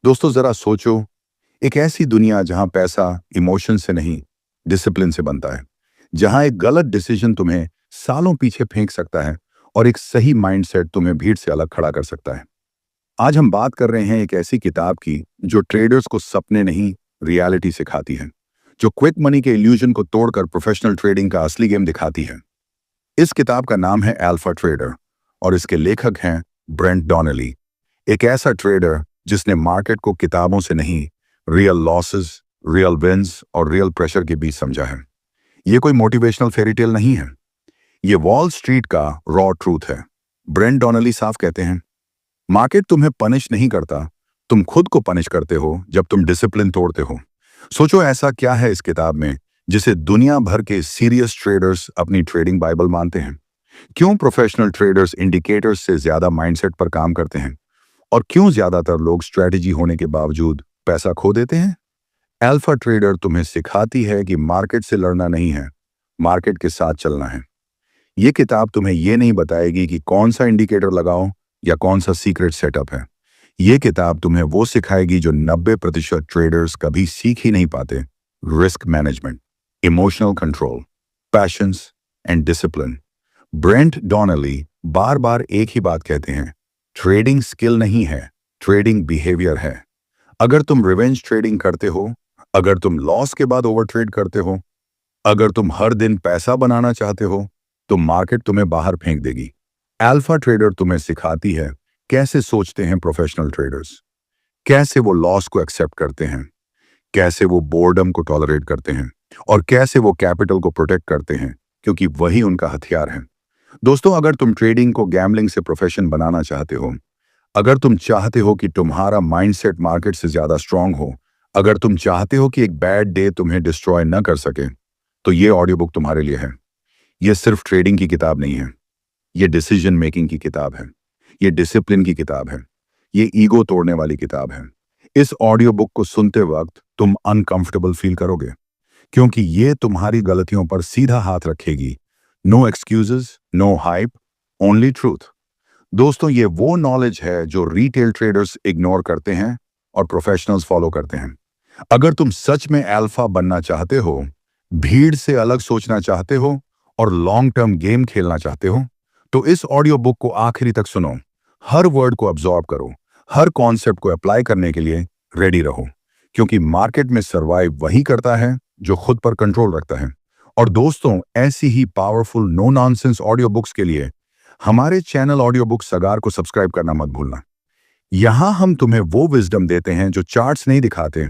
दोस्तों जरा सोचो, एक ऐसी दुनिया जहां पैसा इमोशन से नहीं, डिसिप्लिन से बनता है। जहां एक गलत डिसीजन तुम्हें सालों पीछे फेंक सकता है और एक सही माइंडसेट तुम्हें भीड़ से अलग खड़ा कर सकता है। आज हम बात कर रहे हैं एक ऐसी किताब की जो ट्रेडर्स को सपने नहीं, रियलिटी सिखाती है। जो क्विक मनी के इल्यूजन को तोड़कर प्रोफेशनल ट्रेडिंग का असली गेम दिखाती है। इस किताब का नाम है अल्फा ट्रेडर और इसके लेखक हैं ब्रेंट डॉनेली। एक ऐसा ट्रेडर जिसने मार्केट को किताबों से नहीं, रियल लॉसेस, रियल विन्स और रियल प्रेशर के बीच समझा है। ये कोई मोटिवेशनल फेरीटेल नहीं है, ये वॉल स्ट्रीट का रॉ ट्रूथ है। ब्रेंट डॉनेली साफ कहते हैं, मार्केट तुम्हें पनिश नहीं करता, तुम खुद को पनिश करते हो जब तुम डिसिप्लिन तोड़ते हो। सोचो ऐसा क्या है इस किताब में जिसे दुनिया भर के सीरियस ट्रेडर्स अपनी ट्रेडिंग बाइबल मानते हैं। क्यों प्रोफेशनल ट्रेडर्स इंडिकेटर्स से ज्यादा माइंडसेट पर काम करते हैं और क्यों ज्यादातर लोग स्ट्रेटजी होने के बावजूद पैसा खो देते हैं। अल्फा ट्रेडर तुम्हें सिखाती है कि मार्केट से लड़ना नहीं है, मार्केट के साथ चलना है। ये किताब तुम्हें यह नहीं बताएगी कि कौन सा इंडिकेटर लगाओ या कौन सा सीक्रेट सेटअप है। ये किताब तुम्हें वो सिखाएगी जो 90% ट्रेडर्स कभी सीख ही नहीं पाते। Risk management, emotional control, patience and discipline. Brent Donnelly बार बार एक ही बात कहते हैं, ट्रेडिंग स्किल नहीं है, ट्रेडिंग बिहेवियर है। अगर तुम रिवेंज ट्रेडिंग करते हो, अगर तुम लॉस के बाद ओवर ट्रेड करते हो, अगर तुम हर दिन पैसा बनाना चाहते हो, तो मार्केट तुम्हें बाहर फेंक देगी। अल्फा ट्रेडर तुम्हें सिखाती है कैसे सोचते हैं प्रोफेशनल ट्रेडर्स, कैसे वो लॉस को एक्सेप्ट करते हैं, कैसे वो बोर्डम को टॉलरेट करते हैं और कैसे वो कैपिटल को प्रोटेक्ट करते हैं, क्योंकि वही उनका हथियार है। दोस्तों, अगर तुम ट्रेडिंग को गैम्बलिंग से प्रोफेशन बनाना चाहते हो, अगर तुम चाहते हो कि तुम्हारा माइंडसेट मार्केट से ज्यादा स्ट्रांग हो, अगर तुम चाहते हो कि एक बैड डे तुम्हें डिस्ट्रॉय न कर सके, तो ये ऑडियो बुक तुम्हारे लिए है। ये सिर्फ ट्रेडिंग की किताब नहीं है, ये डिसीजन मेकिंग की किताब है, ये डिसिप्लिन की किताब है, ये ईगो तोड़ने वाली किताब है। इस ऑडियो बुक को सुनते वक्त तुम अनकंफर्टेबल फील करोगे, क्योंकि ये तुम्हारी गलतियों पर सीधा हाथ रखेगी। No excuses, no hype, only truth. दोस्तों, ये वो नॉलेज है जो रिटेल ट्रेडर्स इग्नोर करते हैं और प्रोफेशनल्स फॉलो करते हैं। अगर तुम सच में अल्फा बनना चाहते हो, भीड़ से अलग सोचना चाहते हो और लॉन्ग टर्म गेम खेलना चाहते हो, तो इस ऑडियो बुक को आखिरी तक सुनो। हर वर्ड को अब्सॉर्ब करो, हर कॉन्सेप्ट को अप्लाई करने के लिए रेडी रहो, क्योंकि मार्केट में सर्वाइव वही करता है जो खुद पर कंट्रोल रखता है। और दोस्तों, ऐसी ही powerful no nonsense audio books के लिए हमारे चैनल ऑडियो बुक सगार को सब्सक्राइब करना मत भूलना। यहां हम तुम्हें वो विजडम देते हैं जो चार्ट्स नहीं दिखाते,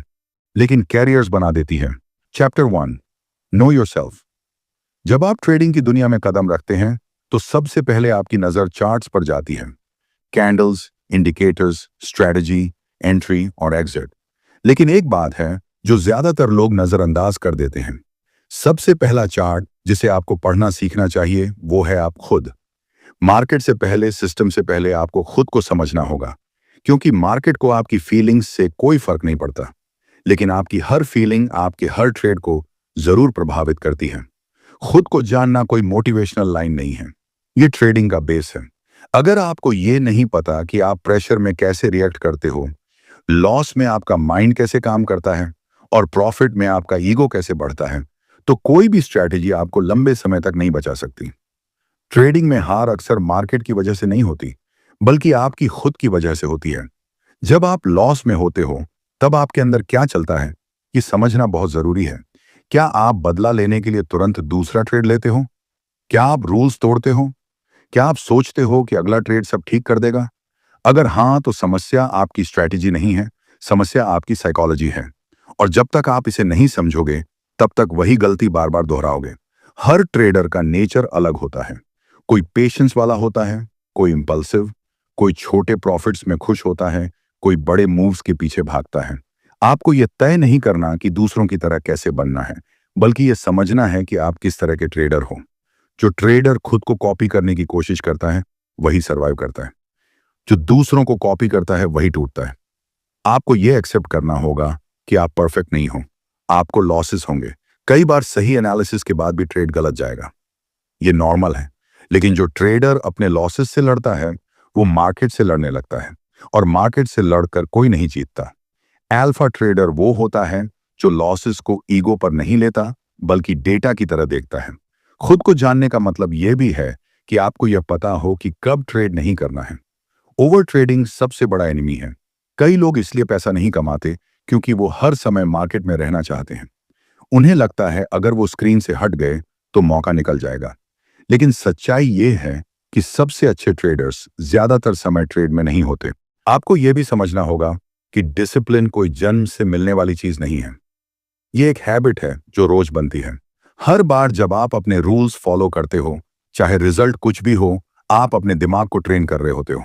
लेकिन कैरियर्स बना देती है। Chapter 1, no yourself. जब आप ट्रेडिंग की दुनिया में कदम रखते हैं, तो सबसे पहले आपकी नजर चार्ट्स पर जाती है। कैंडल्स, इंडिकेटर्स, स्ट्रेटजी, एंट्री और एग्जिट। लेकिन एक बात है जो ज्यादातर लोग नजरअंदाज कर देते हैं। सबसे पहला चार्ट जिसे आपको पढ़ना सीखना चाहिए वो है आप खुद। मार्केट से पहले, सिस्टम से पहले आपको खुद को समझना होगा, क्योंकि मार्केट को आपकी फीलिंग्स से कोई फर्क नहीं पड़ता, लेकिन आपकी हर फीलिंग आपके हर ट्रेड को जरूर प्रभावित करती है। खुद को जानना कोई मोटिवेशनल लाइन नहीं है, ये ट्रेडिंग का बेस है। अगर आपको ये नहीं पता कि आप प्रेशर में कैसे रिएक्ट करते हो, लॉस में आपका माइंड कैसे काम करता है और प्रॉफिट में आपका ईगो कैसे बढ़ता है, तो कोई भी स्ट्रैटेजी आपको लंबे समय तक नहीं बचा सकती। ट्रेडिंग में हार अक्सर मार्केट की वजह से नहीं होती, बल्कि आपकी खुद की वजह से होती है। जब आप लॉस में होते हो, तब आपके अंदर क्या चलता है, ये समझना बहुत जरूरी है। क्या आप बदला लेने के लिए तुरंत दूसरा ट्रेड लेते हो? क्या आप रूल्स तोड़ते हो? क्या आप सोचते हो कि अगला ट्रेड सब ठीक कर देगा? अगर हाँ, तो समस्या आपकी स्ट्रैटेजी नहीं है, समस्या आपकी साइकोलॉजी है। और जब तक आप इसे नहीं समझोगे, तब तक वही गलती बार बार दोहराओगे। हर ट्रेडर का नेचर अलग होता है। कोई पेशेंस वाला होता है, कोई इंपल्सिव, कोई छोटे प्रॉफिट्स में खुश होता है, कोई बड़े मूव्स के पीछे भागता है। आपको यह तय नहीं करना कि दूसरों की तरह कैसे बनना है, बल्कि यह समझना है कि आप किस तरह के ट्रेडर हो। जो ट्रेडर खुद को कॉपी करने की कोशिश करता है, वही सर्वाइव करता है। जो दूसरों को कॉपी करता है, वही टूटता है। आपको यह एक्सेप्ट करना होगा कि आप परफेक्ट नहीं हो। आपको लॉसेस होंगे, कई बार सही एनालिसिस के बाद भी ट्रेड गलत जाएगा, ये नॉर्मल है। लेकिन जो ट्रेडर अपने लॉसेस से लड़ता है, वो मार्केट से लड़ने लगता है, और मार्केट से लड़कर कोई नहीं जीतता। अल्फा ट्रेडर वो होता है जो लॉसेस को ईगो पर नहीं लेता बल्कि डेटा की तरह देखता है। खुद को जानने का मतलब यह भी है कि आपको यह पता हो कि कब ट्रेड नहीं करना है। ओवर ट्रेडिंग सबसे बड़ा एनिमी है। कई लोग इसलिए पैसा नहीं कमाते क्योंकि वो हर समय मार्केट में रहना चाहते हैं। उन्हें लगता है अगर वो स्क्रीन से हट गए तो मौका निकल जाएगा। लेकिन सच्चाई ये है कि सबसे अच्छे ट्रेडर्स ज्यादातर समय ट्रेड में नहीं होते। आपको यह भी समझना होगा कि डिसिप्लिन कोई जन्म से मिलने वाली चीज नहीं है। ये एक हैबिट है जो रोज बनती है। हर बार जब आप अपने रूल्स फॉलो करते हो, चाहे रिजल्ट कुछ भी हो, आप अपने दिमाग को ट्रेन कर रहे होते हो।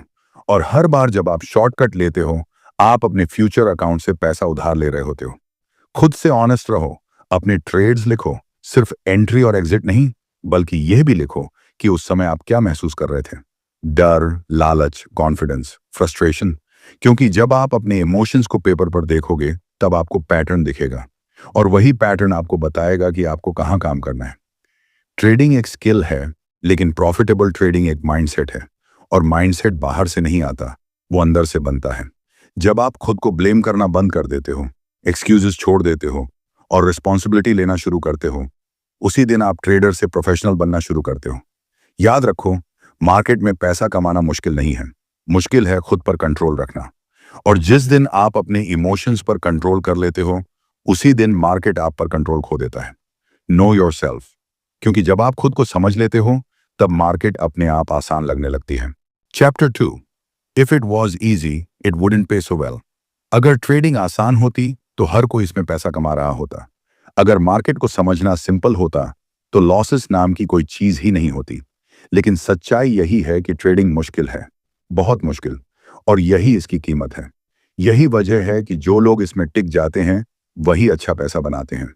और हर बार जब आप शॉर्टकट लेते हो, आप अपने फ्यूचर अकाउंट से पैसा उधार ले रहे होते हो। खुद से ऑनेस्ट रहो, अपने ट्रेड्स लिखो, सिर्फ एंट्री और एग्जिट नहीं, बल्कि यह भी लिखो कि उस समय आप क्या महसूस कर रहे थे। डर, लालच, कॉन्फिडेंस, फ्रस्ट्रेशन। क्योंकि जब आप अपने इमोशंस को पेपर पर देखोगे तब आपको पैटर्न दिखेगा और वही पैटर्न आपको बताएगा कि आपको कहां काम करना है। ट्रेडिंग एक स्किल है, लेकिन प्रॉफिटेबल ट्रेडिंग एक माइंडसेट है। और माइंडसेट बाहर से नहीं आता, वो अंदर से बनता है। जब आप खुद को ब्लेम करना बंद कर देते हो, एक्सक्यूजेस छोड़ देते हो और रिस्पॉन्सिबिलिटी लेना शुरू करते हो, उसी दिन आप ट्रेडर से प्रोफेशनल बनना शुरू करते हो। याद रखो, मार्केट में पैसा कमाना मुश्किल नहीं है, मुश्किल है खुद पर कंट्रोल रखना। और जिस दिन आप अपने इमोशंस पर कंट्रोल कर लेते हो, उसी दिन मार्केट आप पर कंट्रोल खो देता है। No yourself. क्योंकि जब आप खुद को समझ लेते हो, तब मार्केट अपने आप आसान लगने लगती है। Chapter 2। If it was easy it wouldn't पे सो वेल। अगर ट्रेडिंग आसान होती तो हर कोई इसमें पैसा कमा रहा होता। अगर मार्केट को समझना सिंपल होता तो लॉसेस नाम की कोई चीज ही नहीं होती। लेकिन सच्चाई यही है कि ट्रेडिंग मुश्किल है, बहुत मुश्किल, और यही इसकी कीमत है। यही वजह है कि जो लोग इसमें टिक जाते हैं वही अच्छा पैसा बनाते हैं।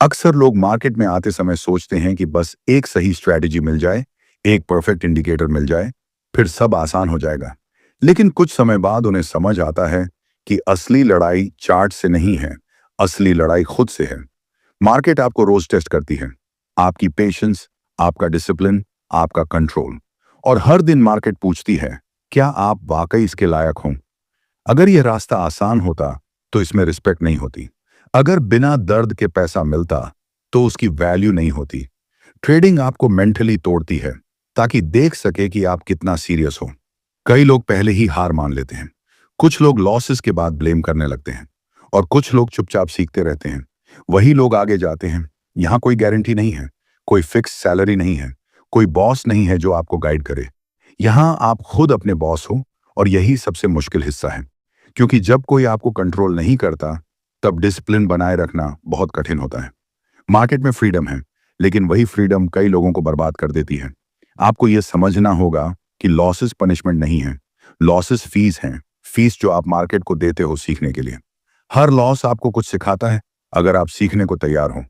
अक्सर लोग मार्केट में आते समय सोचते हैं कि बस एक सही स्ट्रैटेजी मिल जाए, एक परफेक्ट इंडिकेटर मिल जाए, फिर सब आसान हो जाएगा। लेकिन कुछ समय बाद उन्हें समझ आता है कि असली लड़ाई चार्ट से नहीं है, असली लड़ाई खुद से है। मार्केट आपको रोज टेस्ट करती है, आपकी पेशेंस, आपका डिसिप्लिन, आपका कंट्रोल। और हर दिन मार्केट पूछती है, क्या आप वाकई इसके लायक हों? अगर यह रास्ता आसान होता तो इसमें रिस्पेक्ट नहीं होती। अगर बिना दर्द के पैसा मिलता तो उसकी वैल्यू नहीं होती। ट्रेडिंग आपको मेंटली तोड़ती है ताकि देख सके कि आप कितना सीरियस हो। कई लोग पहले ही हार मान लेते हैं, कुछ लोग लॉसेस के बाद ब्लेम करने लगते हैं और कुछ लोग चुपचाप सीखते रहते हैं। वही लोग आगे जाते हैं। यहां कोई गारंटी नहीं है, कोई फिक्स सैलरी नहीं है, कोई बॉस नहीं है जो आपको गाइड करे। यहां आप खुद अपने बॉस हो और यही सबसे मुश्किल हिस्सा है। क्योंकि जब कोई आपको कंट्रोल नहीं करता तब डिसिप्लिन बनाए रखना बहुत कठिन होता है। मार्केट में फ्रीडम है, लेकिन वही फ्रीडम कई लोगों को बर्बाद कर देती है। आपको यह समझना होगा कि लॉसेस पनिशमेंट नहीं है, लॉसेस फीस हैं, फीस जो आप मार्केट को देते हो सीखने के लिए। हर लॉस आपको कुछ सिखाता है अगर आप सीखने को तैयार हो।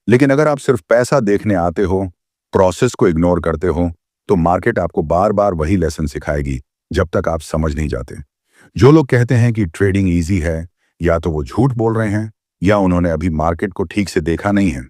लेकिन अगर आप सिर्फ पैसा देखने आते हो, प्रोसेस को इग्नोर करते हो, तो मार्केट आपको बार बार वही लेसन सिखाएगी जब तक आप समझ नहीं जाते। जो लोग कहते हैं कि ट्रेडिंग इजी है, या तो वो झूठ बोल रहे हैं या उन्होंने अभी मार्केट को ठीक से देखा नहीं है।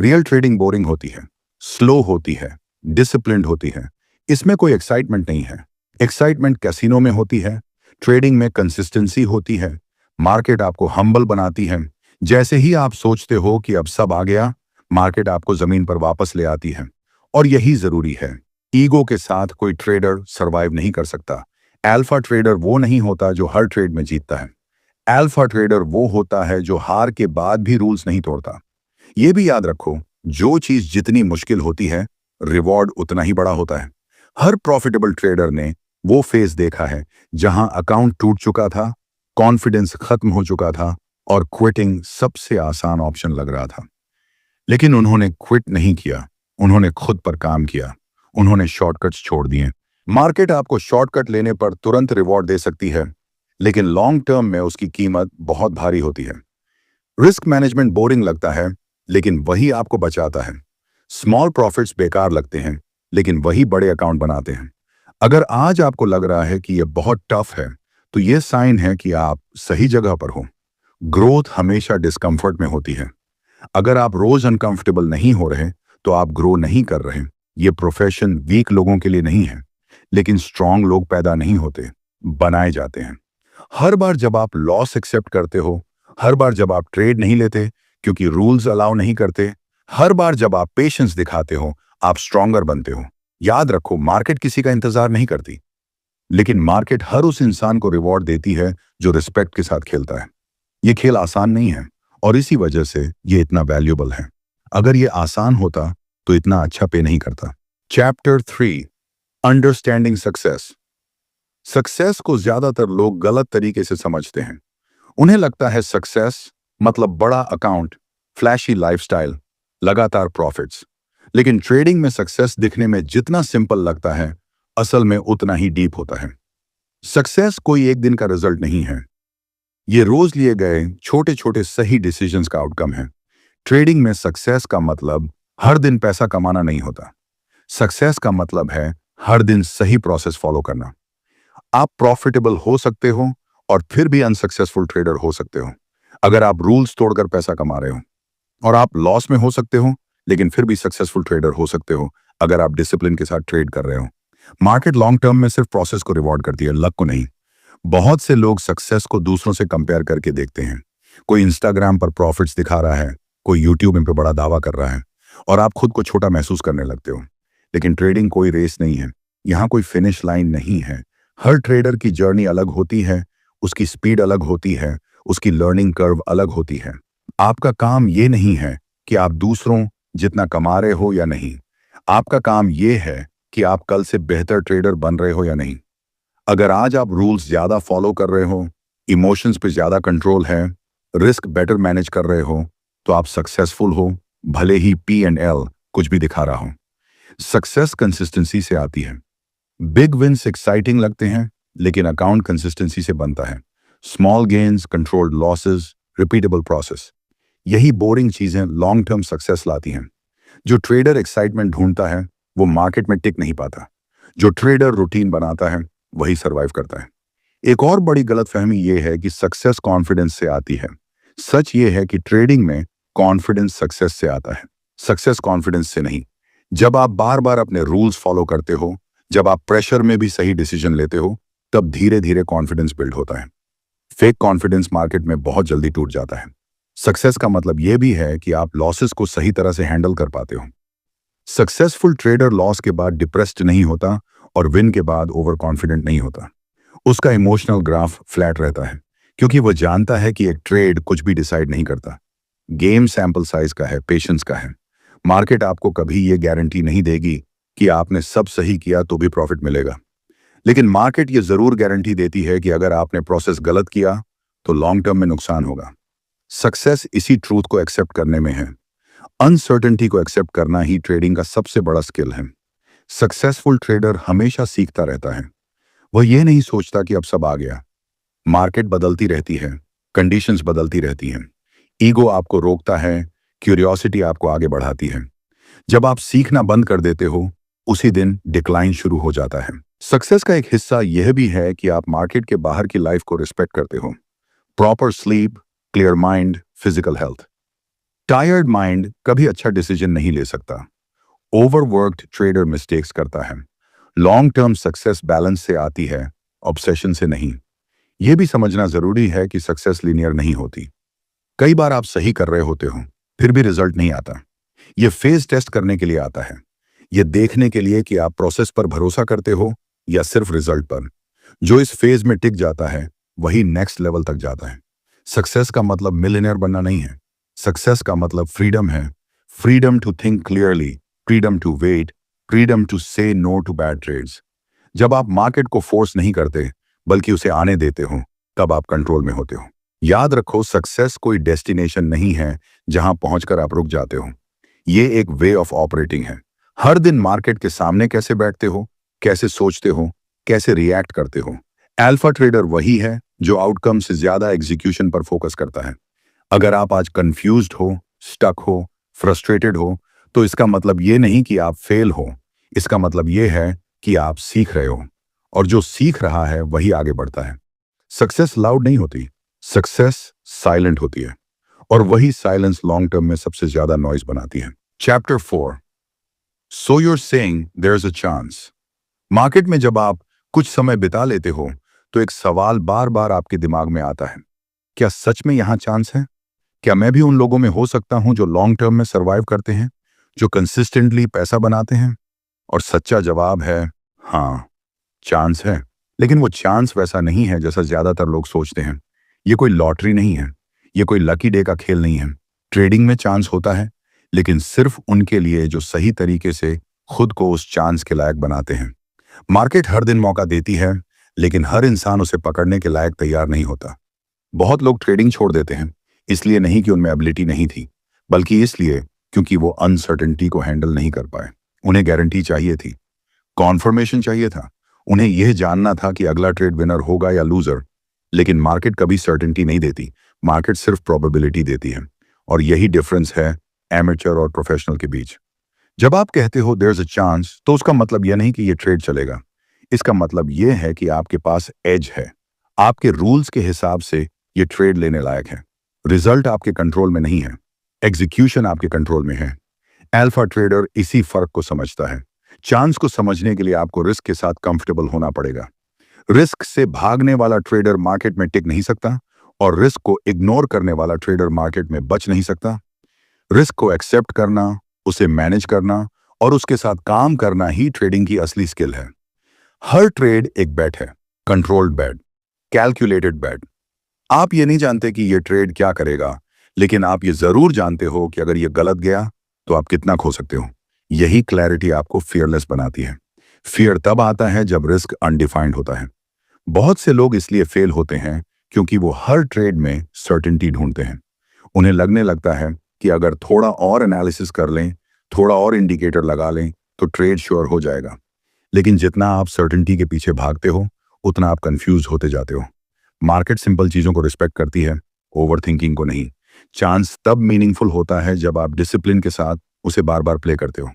रियल ट्रेडिंग बोरिंग होती है, स्लो होती है, डिसिप्लिन्ड होती है। इसमें कोई एक्साइटमेंट नहीं है। एक्साइटमेंट कैसीनो में होती है, ट्रेडिंग में कंसिस्टेंसी होती है। मार्केट आपको हम्बल बनाती है। जैसे ही आप सोचते हो कि अब सब आ गया, मार्केट आपको जमीन पर वापस ले आती है। और यही जरूरी है। ईगो के साथ कोई ट्रेडर सरवाइव नहीं कर सकता। अल्फा ट्रेडर वो नहीं होता जो हर ट्रेड में जीतता है। अल्फा ट्रेडर वो होता है जो हार के बाद भी रूल्स नहीं तोड़ता। ये भी याद रखो, जो चीज जितनी मुश्किल होती है, रिवॉर्ड उतना ही बड़ा होता है। हर प्रॉफिटेबल ट्रेडर ने वो फेज देखा है जहां अकाउंट टूट चुका था, कॉन्फिडेंस खत्म हो चुका था और क्विटिंग सबसे आसान ऑप्शन लग रहा था। लेकिन उन्होंने क्विट नहीं किया, उन्होंने खुद पर काम किया, उन्होंने शॉर्टकट्स छोड़ दिए। मार्केट आपको शॉर्टकट लेने पर तुरंत रिवॉर्ड दे सकती है, लेकिन लॉन्ग टर्म में उसकी कीमत बहुत भारी होती है। रिस्क मैनेजमेंट बोरिंग लगता है, लेकिन वही आपको बचाता है। स्मॉल प्रॉफिट्स बेकार लगते हैं, लेकिन वही बड़े अकाउंट बनाते हैं। अगर आज आपको लग रहा है कि यह बहुत टफ है, तो यह साइन है कि आप सही जगह पर हो। ग्रोथ हमेशा डिस्कम्फर्ट में होती है। अगर आप रोज अनकंफर्टेबल नहीं हो रहे, तो आप ग्रो नहीं कर रहे। ये प्रोफेशन वीक लोगों के लिए नहीं है, लेकिन स्ट्रांग लोग पैदा नहीं होते, बनाए जाते हैं। हर बार जब आप लॉस एक्सेप्ट करते हो, हर बार जब आप ट्रेड नहीं लेते क्योंकि रूल्स अलाउ नहीं करते, हर बार जब आप पेशेंस दिखाते हो, आप स्ट्रॉन्गर बनते हो। याद रखो, मार्केट किसी का इंतजार नहीं करती, लेकिन मार्केट हर उस इंसान को रिवॉर्ड देती है जो रिस्पेक्ट के साथ खेलता है। ये खेल आसान नहीं है और इसी वजह से ये इतना वैल्यूएबल है। अगर ये आसान होता तो इतना अच्छा पे नहीं करता। Chapter 3, understanding success. सक्सेस को ज्यादातर लोग गलत तरीके से समझते हैं। उन्हें लगता है सक्सेस मतलब बड़ा अकाउंट, फ्लैशी लाइफस्टाइल, लगातार प्रॉफिट्स। लेकिन ट्रेडिंग में सक्सेस दिखने में जितना सिंपल लगता है, असल में उतना ही डीप होता है। सक्सेस कोई एक दिन का रिजल्ट नहीं है, ये रोज लिए गए छोटे छोटे सही डिसीजंस का आउटकम है। ट्रेडिंग में सक्सेस का मतलब हर दिन पैसा कमाना नहीं होता। सक्सेस का मतलब है हर दिन सही प्रोसेस फॉलो करना। आप प्रॉफिटेबल हो सकते हो और फिर भी अनसक्सेसफुल ट्रेडर हो सकते हो अगर आप रूल्स तोड़कर पैसा कमा रहे हो, और आप लॉस में हो सकते हो लेकिन फिर भी सक्सेसफुल ट्रेडर हो सकते हो अगर आप डिसिप्लिन के साथ ट्रेड कर रहे हो। मार्केट लॉन्ग टर्म में सिर्फ प्रोसेस को रिवॉर्ड करती है, लक को नहीं। बहुत से लोग सक्सेस को दूसरों से कंपेयर करके देखते हैं। कोई इंस्टाग्राम पर प्रॉफिट्स दिखा रहा है, कोई यूट्यूब पे बड़ा दावा कर रहा है, और आप खुद को छोटा महसूस करने लगते हो। लेकिन ट्रेडिंग कोई रेस नहीं है, यहाँ कोई फिनिश लाइन नहीं है। हर ट्रेडर की जर्नी अलग होती है, उसकी स्पीड अलग होती है, उसकी लर्निंग कर्व अलग होती है। आपका काम ये नहीं है कि आप दूसरों जितना कमा रहे हो या नहीं, आपका काम ये है कि आप कल से बेहतर ट्रेडर बन रहे हो या नहीं। अगर आज आप रूल्स ज्यादा फॉलो कर रहे हो, इमोशंस पे ज्यादा कंट्रोल है, रिस्क बेटर मैनेज कर रहे हो, तो आप सक्सेसफुल हो, भले ही P&L कुछ भी दिखा रहा हो। सक्सेस कंसिस्टेंसी से आती है। बिग विन्स एक्साइटिंग लगते हैं, लेकिन अकाउंट कंसिस्टेंसी से बनता है। Small gains, controlled losses, repeatable process, यही बोरिंग चीजें लॉन्ग टर्म सक्सेस लाती हैं। जो ट्रेडर एक्साइटमेंट ढूंढता है वो मार्केट में टिक नहीं पाता। जो ट्रेडर रूटीन बनाता है वही सरवाइव करता है। एक और बड़ी गलतफहमी यह है कि सक्सेस कॉन्फिडेंस से आती है। सच ये है कि ट्रेडिंग में कॉन्फिडेंस सक्सेस से आता है, सक्सेस कॉन्फिडेंस से नहीं। जब आप बार बार अपने रूल्स फॉलो करते हो, जब आप प्रेशर में भी सही डिसीजन लेते हो, तब धीरे धीरे कॉन्फिडेंस बिल्ड होता है। फेक कॉन्फिडेंस मार्केट में बहुत जल्दी टूट जाता है। सक्सेस का मतलब यह भी है कि आप लॉसेस को सही तरह से हैंडल कर पाते हो। सक्सेसफुल ट्रेडर लॉस के बाद डिप्रेस्ड नहीं होता और विन के बाद ओवर कॉन्फिडेंट नहीं होता। उसका इमोशनल ग्राफ फ्लैट रहता है, क्योंकि वह जानता है कि एक ट्रेड कुछ भी डिसाइड नहीं करता। गेम सैंपल साइज का है, पेशेंस का है। मार्केट आपको कभी ये गारंटी नहीं देगी कि आपने सब सही किया तो भी प्रॉफिट मिलेगा, लेकिन मार्केट ये जरूर गारंटी देती है कि अगर आपने प्रोसेस गलत किया तो लॉन्ग टर्म में नुकसान होगा। सक्सेस इसी ट्रूथ को एक्सेप्ट करने में है। अनसर्टेनिटी को एक्सेप्ट करना ही ट्रेडिंग का सबसे बड़ा स्किल है। सक्सेसफुल ट्रेडर हमेशा सीखता रहता है। वह यह नहीं सोचता कि अब सब आ गया। मार्केट बदलती रहती है, कंडीशंस बदलती रहती हैं। ईगो आपको रोकता है, क्यूरियोसिटी आपको आगे बढ़ाती है। जब आप सीखना बंद कर देते हो, उसी दिन डिक्लाइन शुरू हो जाता है। सक्सेस का एक हिस्सा यह भी है कि आप मार्केट के बाहर की लाइफ को रिस्पेक्ट करते हो। Proper sleep, clear mind, physical health. Tired mind कभी अच्छा डिसीजन नहीं ले सकता। ओवरवर्क्ड ट्रेडर मिस्टेक्स करता है। लॉन्ग टर्म सक्सेस बैलेंस से आती है, ऑब्सेशन से नहीं। यह भी समझना जरूरी है कि सक्सेस लीनियर नहीं होती। कई बार आप सही कर रहे होते हो, फिर भी रिजल्ट नहीं आता। यह फेज टेस्ट करने के लिए आता है। यह देखने के लिए कि आप प्रोसेस पर भरोसा करते हो या सिर्फ रिजल्ट पर। जो इस फेज में टिक जाता है वही नेक्स्ट लेवल तक जाता है। सक्सेस का मतलब मिलियनेयर बनना नहीं है। सक्सेस का मतलब फ्रीडम है। Freedom to think clearly, freedom to wait, freedom to say no to bad trades. जब आप मार्केट को फोर्स नहीं करते बल्कि उसे आने देते हो, तब आप कंट्रोल में होते हो। याद रखो, सक्सेस कोई डेस्टिनेशन नहीं है जहां पहुंचकर आप रुक जाते हो। ये एक वे ऑफ ऑपरेटिंग है। हर दिन मार्केट के सामने कैसे बैठते हो, कैसे सोचते हो, कैसे रिएक्ट करते हो। अल्फा ट्रेडर वही है जो आउटकम से ज्यादा एग्जीक्यूशन पर फोकस करता है। अगर आप आज कंफ्यूज्ड हो, स्टक हो, फ्रस्ट्रेटेड हो, तो इसका मतलब ये नहीं कि आप फेल हो। इसका मतलब ये है कि आप सीख रहे हो, और जो सीख रहा है वही आगे बढ़ता है। सक्सेस लाउड नहीं होती, सक्सेस साइलेंट होती है, और वही साइलेंस लॉन्ग टर्म में सबसे ज्यादा नॉइज बनाती है। Chapter 4, so you're saying there is a chance. Market में जब आप कुछ समय बिता लेते हो तो एक सवाल बार बार आपके दिमाग में आता है, क्या सच में यहां चांस है? क्या मैं भी उन लोगों में हो सकता हूं जो लॉन्ग टर्म में सर्वाइव करते हैं, जो कंसिस्टेंटली पैसा बनाते हैं? और सच्चा जवाब है हाँ, चांस है। लेकिन वो चांस वैसा नहीं है जैसा ज्यादातर लोग सोचते हैं। ये कोई लॉटरी नहीं है, ये कोई लकी डे का खेल नहीं है। ट्रेडिंग में चांस होता है, लेकिन सिर्फ उनके लिए जो सही तरीके से खुद को उस चांस के लायक बनाते हैं। मार्केट हर दिन मौका देती है, लेकिन हर इंसान उसे पकड़ने के लायक तैयार नहीं होता। बहुत लोग ट्रेडिंग छोड़ देते हैं, इसलिए नहीं कि उनमें एबिलिटी नहीं थी, बल्कि इसलिए क्योंकि वो अनसर्टेनिटी को हैंडल नहीं कर पाए। उन्हें गारंटी चाहिए थी, कॉन्फर्मेशन चाहिए था, उन्हें यह जानना था कि अगला ट्रेड विनर होगा या लूजर। लेकिन मार्केट कभी सर्टेनिटी नहीं देती, मार्केट सिर्फ प्रोबेबिलिटी देती है। और यही डिफरेंस है एमेचर और प्रोफेशनल के बीच। जब आप कहते हो देयर इज अ चांस, तो उसका मतलब यह नहीं कि यह ट्रेड चलेगा। इसका मतलब यह है कि आपके पास एज है, आपके रूल्स के हिसाब से यह ट्रेड लेने लायक है। रिजल्ट आपके कंट्रोल में नहीं है, एग्जीक्यूशन आपके कंट्रोल में है। अल्फा ट्रेडर इसी फर्क को समझता है। चांस को समझने के लिए आपको रिस्क के साथ कंफर्टेबल होना पड़ेगा। रिस्क से भागने वाला ट्रेडर मार्केट में टिक नहीं सकता, और रिस्क को इग्नोर करने वाला ट्रेडर मार्केट में बच नहीं सकता। रिस्क को एक्सेप्ट करना, उसे मैनेज करना और उसके साथ काम करना ही ट्रेडिंग की असली स्किल है। हर ट्रेड एक बेट है, कंट्रोल्ड बेट, कैलकुलेटेड बेट। आप ये नहीं जानते कि ये ट्रेड क्या करेगा, लेकिन आप ये जरूर जानते हो कि अगर ये गलत गया तो आप कितना खो सकते हो। यही क्लैरिटी आपको फियरलेस बनाती है। फियर तब आता है जब रिस्क अनडिफाइंड होता है। बहुत से लोग इसलिए फेल होते हैं क्योंकि वो हर ट्रेड में सर्टेनिटी ढूंढते हैं। उन्हें लगने लगता है कि अगर थोड़ा और एनालिसिस कर लें, थोड़ा और इंडिकेटर लगा लें, तो ट्रेड श्योर हो जाएगा। लेकिन जितना आप सर्टेनिटी के पीछे भागते हो, उतना आप कंफ्यूज होते जाते हो। मार्केट सिंपल चीजों को रिस्पेक्ट करती है, ओवर थिंकिंग को नहीं। चांस तब मीनिंगफुल होता है जब आप डिसिप्लिन के साथ उसे बार बार प्ले करते हो।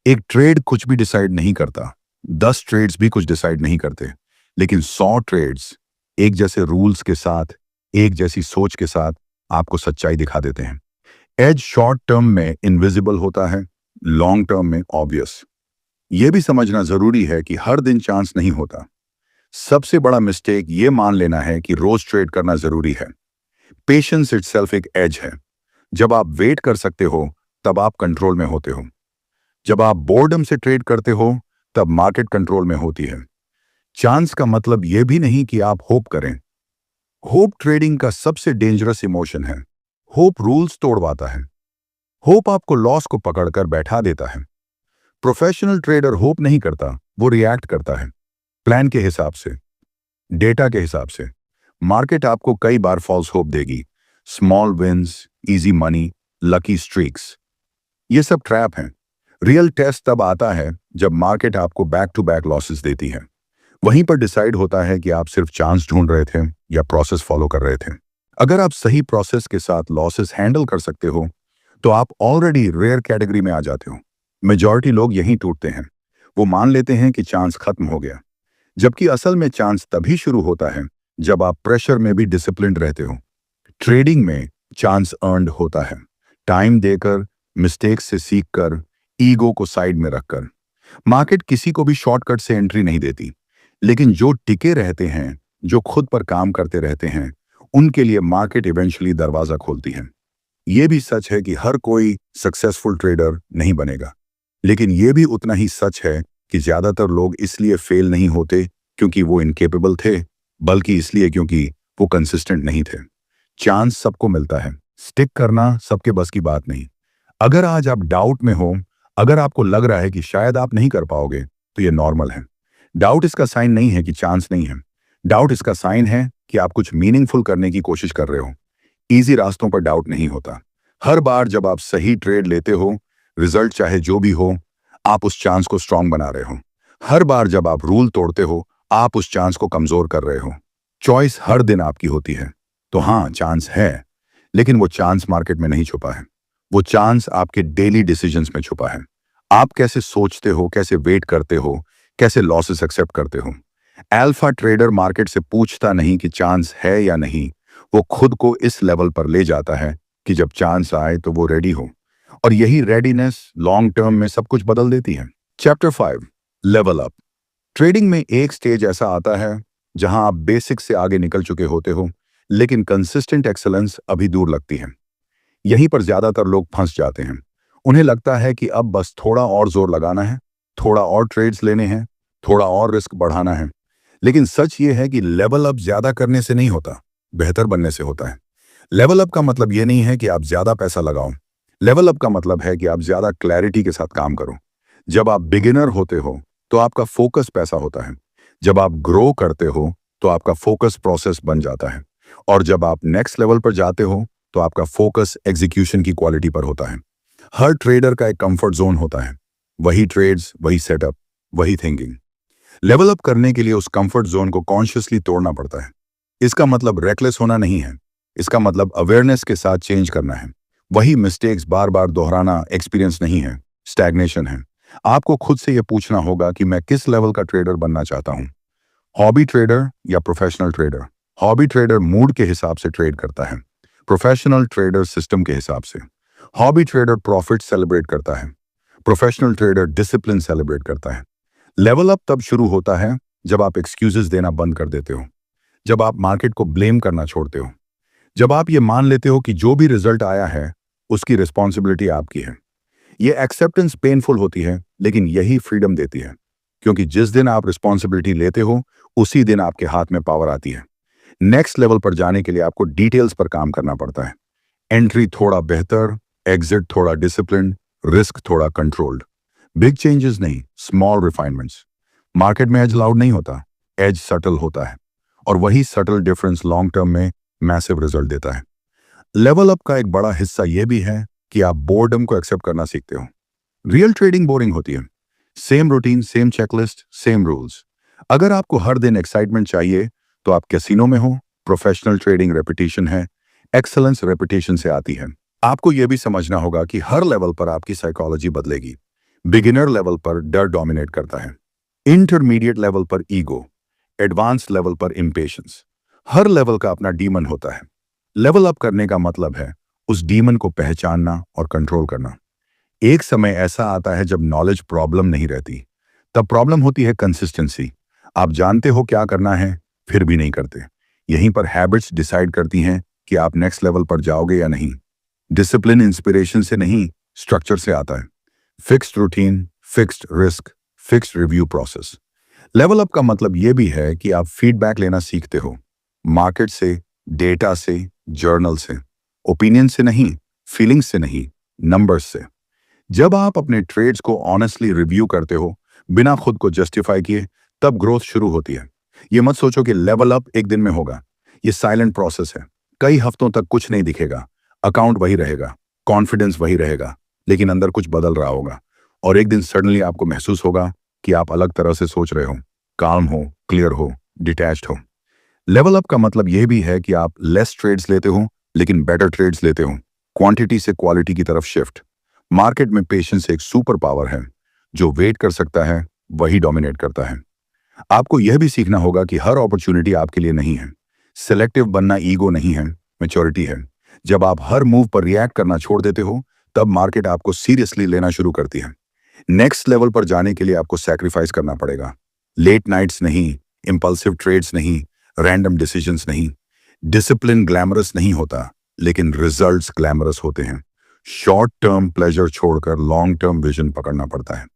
एक ट्रेड कुछ भी डिसाइड नहीं करता, 10 ट्रेड्स भी कुछ डिसाइड नहीं करते, लेकिन 100 ट्रेड्स एक जैसे रूल्स के साथ, एक जैसी सोच के साथ आपको सच्चाई दिखा देते हैं। एज शॉर्ट टर्म में इनविजिबल होता है, लॉन्ग टर्म में ऑब्वियस। यह भी समझना जरूरी है कि हर दिन चांस नहीं होता। सबसे बड़ा मिस्टेक यह मान लेना है कि रोज ट्रेड करना जरूरी है। पेशेंस इटसेल्फ एक एज है। जब आप वेट कर सकते हो, तब आप कंट्रोल में होते हो। जब आप बोर्डम से ट्रेड करते हो, तब मार्केट कंट्रोल में होती है। चांस का मतलब यह भी नहीं कि आप होप करें। होप ट्रेडिंग का सबसे डेंजरस इमोशन है। होप रूल्स तोड़वाता है। होप आपको लॉस को पकड़कर बैठा देता है। प्रोफेशनल ट्रेडर होप नहीं करता, वो रिएक्ट करता है, प्लान के हिसाब से, डेटा के हिसाब से। मार्केट आपको कई बार फॉल्स होप देगी, small wins, easy money, lucky streaks. ये सब ट्रैप हैं। रियल टेस्ट तब आता है जब मार्केट आपको बैक टू बैक लॉसेस देती है। वहीं पर डिसाइड होता है कि आप सिर्फ चांस ढूंढ रहे थे या प्रोसेस फॉलो कर रहे थे। अगर आप सही प्रोसेस के साथ लॉसेस हैंडल कर सकते हो, तो आप ऑलरेडी रेयर कैटेगरी में आ जाते हो। मेजॉरिटी लोग यहीं टूटते हैं। वो मान लेते हैं कि चांस खत्म हो गया, जबकि असल में चांस तभी शुरू होता है जब आप प्रेशर में भी डिसिप्लिन्ड रहते हो। ट्रेडिंग में चांस अर्न्ड होता है, टाइम देकर, मिस्टेक्स से सीखकर, ईगो को साइड में रखकर। मार्केट किसी को भी शॉर्टकट से एंट्री नहीं देती, लेकिन जो टिके रहते हैं, जो खुद पर काम करते रहते हैं, उनके लिए मार्केट इवेंचुअली दरवाजा खोलती है। यह भी सच है कि हर कोई सक्सेसफुल ट्रेडर नहीं बनेगा, लेकिन यह भी उतना ही सच है कि ज्यादातर लोग इसलिए फेल नहीं होते क्योंकि वो इनकेपेबल थे, बल्कि इसलिए क्योंकि वो कंसिस्टेंट नहीं थे। चांस सबको मिलता है, स्टिक करना सबके बस की बात नहीं। अगर आज आप डाउट में हो, अगर आपको लग रहा है कि शायद आप नहीं कर पाओगे, तो ये नॉर्मल है। डाउट इसका साइन नहीं है कि चांस नहीं है। डाउट इसका साइन है कि आप कुछ मीनिंगफुल करने की कोशिश कर रहे हो। इजी रास्तों पर डाउट नहीं होता। हर बार जब आप सही ट्रेड लेते हो, रिजल्ट चाहे जो भी हो, आप उस चांस को स्ट्रांग बना रहे हो। हर बार जब आप रूल तोड़ते हो, आप उस चांस को कमजोर कर रहे हो। चॉइस हर दिन आपकी होती है। तो हाँ, चांस है, लेकिन वो चांस मार्केट में नहीं छुपा है। वो चांस आपके डेली डिसीजंस में छुपा है। आप कैसे सोचते हो, कैसे वेट करते हो, कैसे लॉसेस एक्सेप्ट करते हो। अल्फा ट्रेडर मार्केट से पूछता नहीं कि चांस है या नहीं, वो खुद को इस लेवल पर ले जाता है कि जब चांस आए तो वो रेडी हो। और यही रेडीनेस लॉन्ग टर्म में सब कुछ बदल देती है। Chapter 5, level up. ट्रेडिंग में एक स्टेज ऐसा आता है जहां आप बेसिक से आगे निकल चुके होते हो, लेकिन कंसिस्टेंट एक्सेलेंस अभी दूर लगती है। यहीं पर ज्यादातर लोग फंस जाते हैं। उन्हें लगता है कि अब बस थोड़ा और जोर लगाना है, थोड़ा और ट्रेड्स लेने हैं, थोड़ा और रिस्क बढ़ाना है। लेकिन सच ये है कि लेवल अप ज्यादा करने से नहीं होता, बेहतर बनने से होता है। लेवल अप का मतलब ये नहीं है कि आप ज्यादा पैसा लगाओ। लेवल अप का मतलब है कि आप ज्यादा क्लैरिटी के साथ काम करो। जब आप बिगिनर होते हो तो आपका फोकस पैसा होता है। जब आप ग्रो करते हो तो आपका फोकस प्रोसेस बन जाता है। और जब आप नेक्स्ट लेवल पर जाते हो तो आपका फोकस एग्जीक्यूशन की क्वालिटी पर होता है। हर ट्रेडर का एक कंफर्ट जोन होता है, वही ट्रेड्स, वही सेटअप, वही थिंकिंग। लेवल अप करने के लिए उस कंफर्ट जोन को कॉन्शियसली तोड़ना पड़ता है। इसका मतलब रेकलेस होना नहीं है, इसका मतलब अवेयरनेस के साथ चेंज करना है। वही मिस्टेक्स बार बार दोहराना एक्सपीरियंस नहीं है, स्टैग्नेशन है। आपको खुद से यह पूछना होगा कि मैं किस लेवल का ट्रेडर बनना चाहता हूं, हॉबी ट्रेडर या professional trader. Hobby trader mood के हिसाब से ट्रेड करता है, प्रोफेशनल ट्रेडर सिस्टम के हिसाब से। हॉबी ट्रेडर प्रॉफिट सेलिब्रेट करता है, प्रोफेशनल ट्रेडर डिसिप्लिन सेलिब्रेट करता है। लेवल अप तब शुरू होता है जब आप एक्सक्यूजेस देना बंद कर देते हो, जब आप मार्केट को ब्लेम करना छोड़ते हो, जब आप ये मान लेते हो कि जो भी रिजल्ट आया है उसकी रिस्पॉन्सिबिलिटी आपकी है। ये एक्सेप्टेंस पेनफुल होती है, लेकिन यही फ्रीडम देती है। क्योंकि जिस दिन आप रिस्पॉन्सिबिलिटी लेते हो उसी दिन आपके हाथ में पावर आती है। नेक्स्ट लेवल पर जाने के लिए आपको डिटेल्स पर काम करना पड़ता है। एंट्री थोड़ा बेहतर, एग्जिट थोड़ा डिसिप्लिन, रिस्क थोड़ा कंट्रोल्ड। बिग चेंजेस नहीं, स्मॉल रिफाइनमेंट्स। मार्केट में एज लाउड नहीं होता, एज सटल होता है। और वही सटल डिफरेंस लॉन्ग टर्म में मैसिव रिजल्ट देता है। लेवल अप का एक बड़ा हिस्सा यह भी है कि आप बोर्डम को एक्सेप्ट करना सीखते हो। रियल ट्रेडिंग बोरिंग होती है। Same routine, same checklist, same rules. अगर आपको हर दिन एक्साइटमेंट चाहिए तो आप कैसीनो में हो। प्रोफेशनल ट्रेडिंग रेपिटेशन है, एक्सेलेंस रेपिटेशन से आती है। आपको यह भी समझना होगा कि हर लेवल पर आपकी साइकोलॉजी बदलेगी। बिगिनर लेवल पर डर डोमिनेट करता है, इंटरमीडिएट लेवल पर ईगो, एडवांस लेवल पर इम्पेशंस। हर लेवल का अपना डीमन होता है। लेवल अप करने का मतलब है उस डीमन को पहचानना और कंट्रोल करना। एक समय ऐसा आता है जब नॉलेज प्रॉब्लम नहीं रहती, तब प्रॉब्लम होती है कंसिस्टेंसी। आप जानते हो क्या करना है, फिर भी नहीं करते। यहीं पर हैबिट्स डिसाइड करती हैं कि आप नेक्स्ट लेवल पर जाओगे या नहीं। डिसिप्लिन इंस्पिरेशन से नहीं, स्ट्रक्चर से आता है। Fixed routine, fixed risk, fixed review process. Level up का मतलब यह भी है कि आप फीडबैक लेना सीखते हो, मार्केट से, डेटा से, जर्नल से। ओपिनियन से नहीं, फीलिंग्स से नहीं, नंबर्स से। जब आप अपने ट्रेड्स को ऑनेस्टली रिव्यू करते हो बिना खुद को जस्टिफाई किए, तब ग्रोथ शुरू होती है। ये मत सोचो कि लेवल अप एक दिन में होगा। ये साइलेंट प्रोसेस है। कई हफ्तों तक कुछ नहीं दिखेगा, अकाउंट वही रहेगा, कॉन्फिडेंस वही रहेगा, लेकिन अंदर कुछ बदल रहा होगा। और एक दिन सडनली आपको महसूस होगा कि आप अलग तरह से सोच रहे हो, काम हो, क्लियर हो, डिटैच्ड हो। लेवल अप का मतलब यह भी है कि आप लेस ट्रेड्स लेते हो लेकिन बेटर ट्रेड्स लेते हो। क्वांटिटी से क्वालिटी की तरफ शिफ्ट। मार्केट में पेशेंस एक सुपर पावर है। जो वेट कर सकता है वही डोमिनेट करता है। आपको यह भी सीखना होगा कि हर अपॉर्चुनिटी आपके लिए नहीं है। सिलेक्टिव बनना ईगो नहीं है, मैच्योरिटी है। जब आप हर मूव पर रिएक्ट करना छोड़ देते हो तब मार्केट आपको सीरियसली लेना शुरू करती है। नेक्स्ट लेवल पर जाने के लिए आपको सैक्रिफाइस करना पड़ेगा। लेट नाइट्स नहीं, इंपल्सिव ट्रेड्स नहीं, रैंडम डिसीजंस नहीं। डिसिप्लिन ग्लैमरस नहीं होता, लेकिन रिजल्ट्स ग्लैमरस होते हैं। शॉर्ट टर्म प्लेजर छोड़कर लॉन्ग टर्म विजन पकड़ना पड़ता है।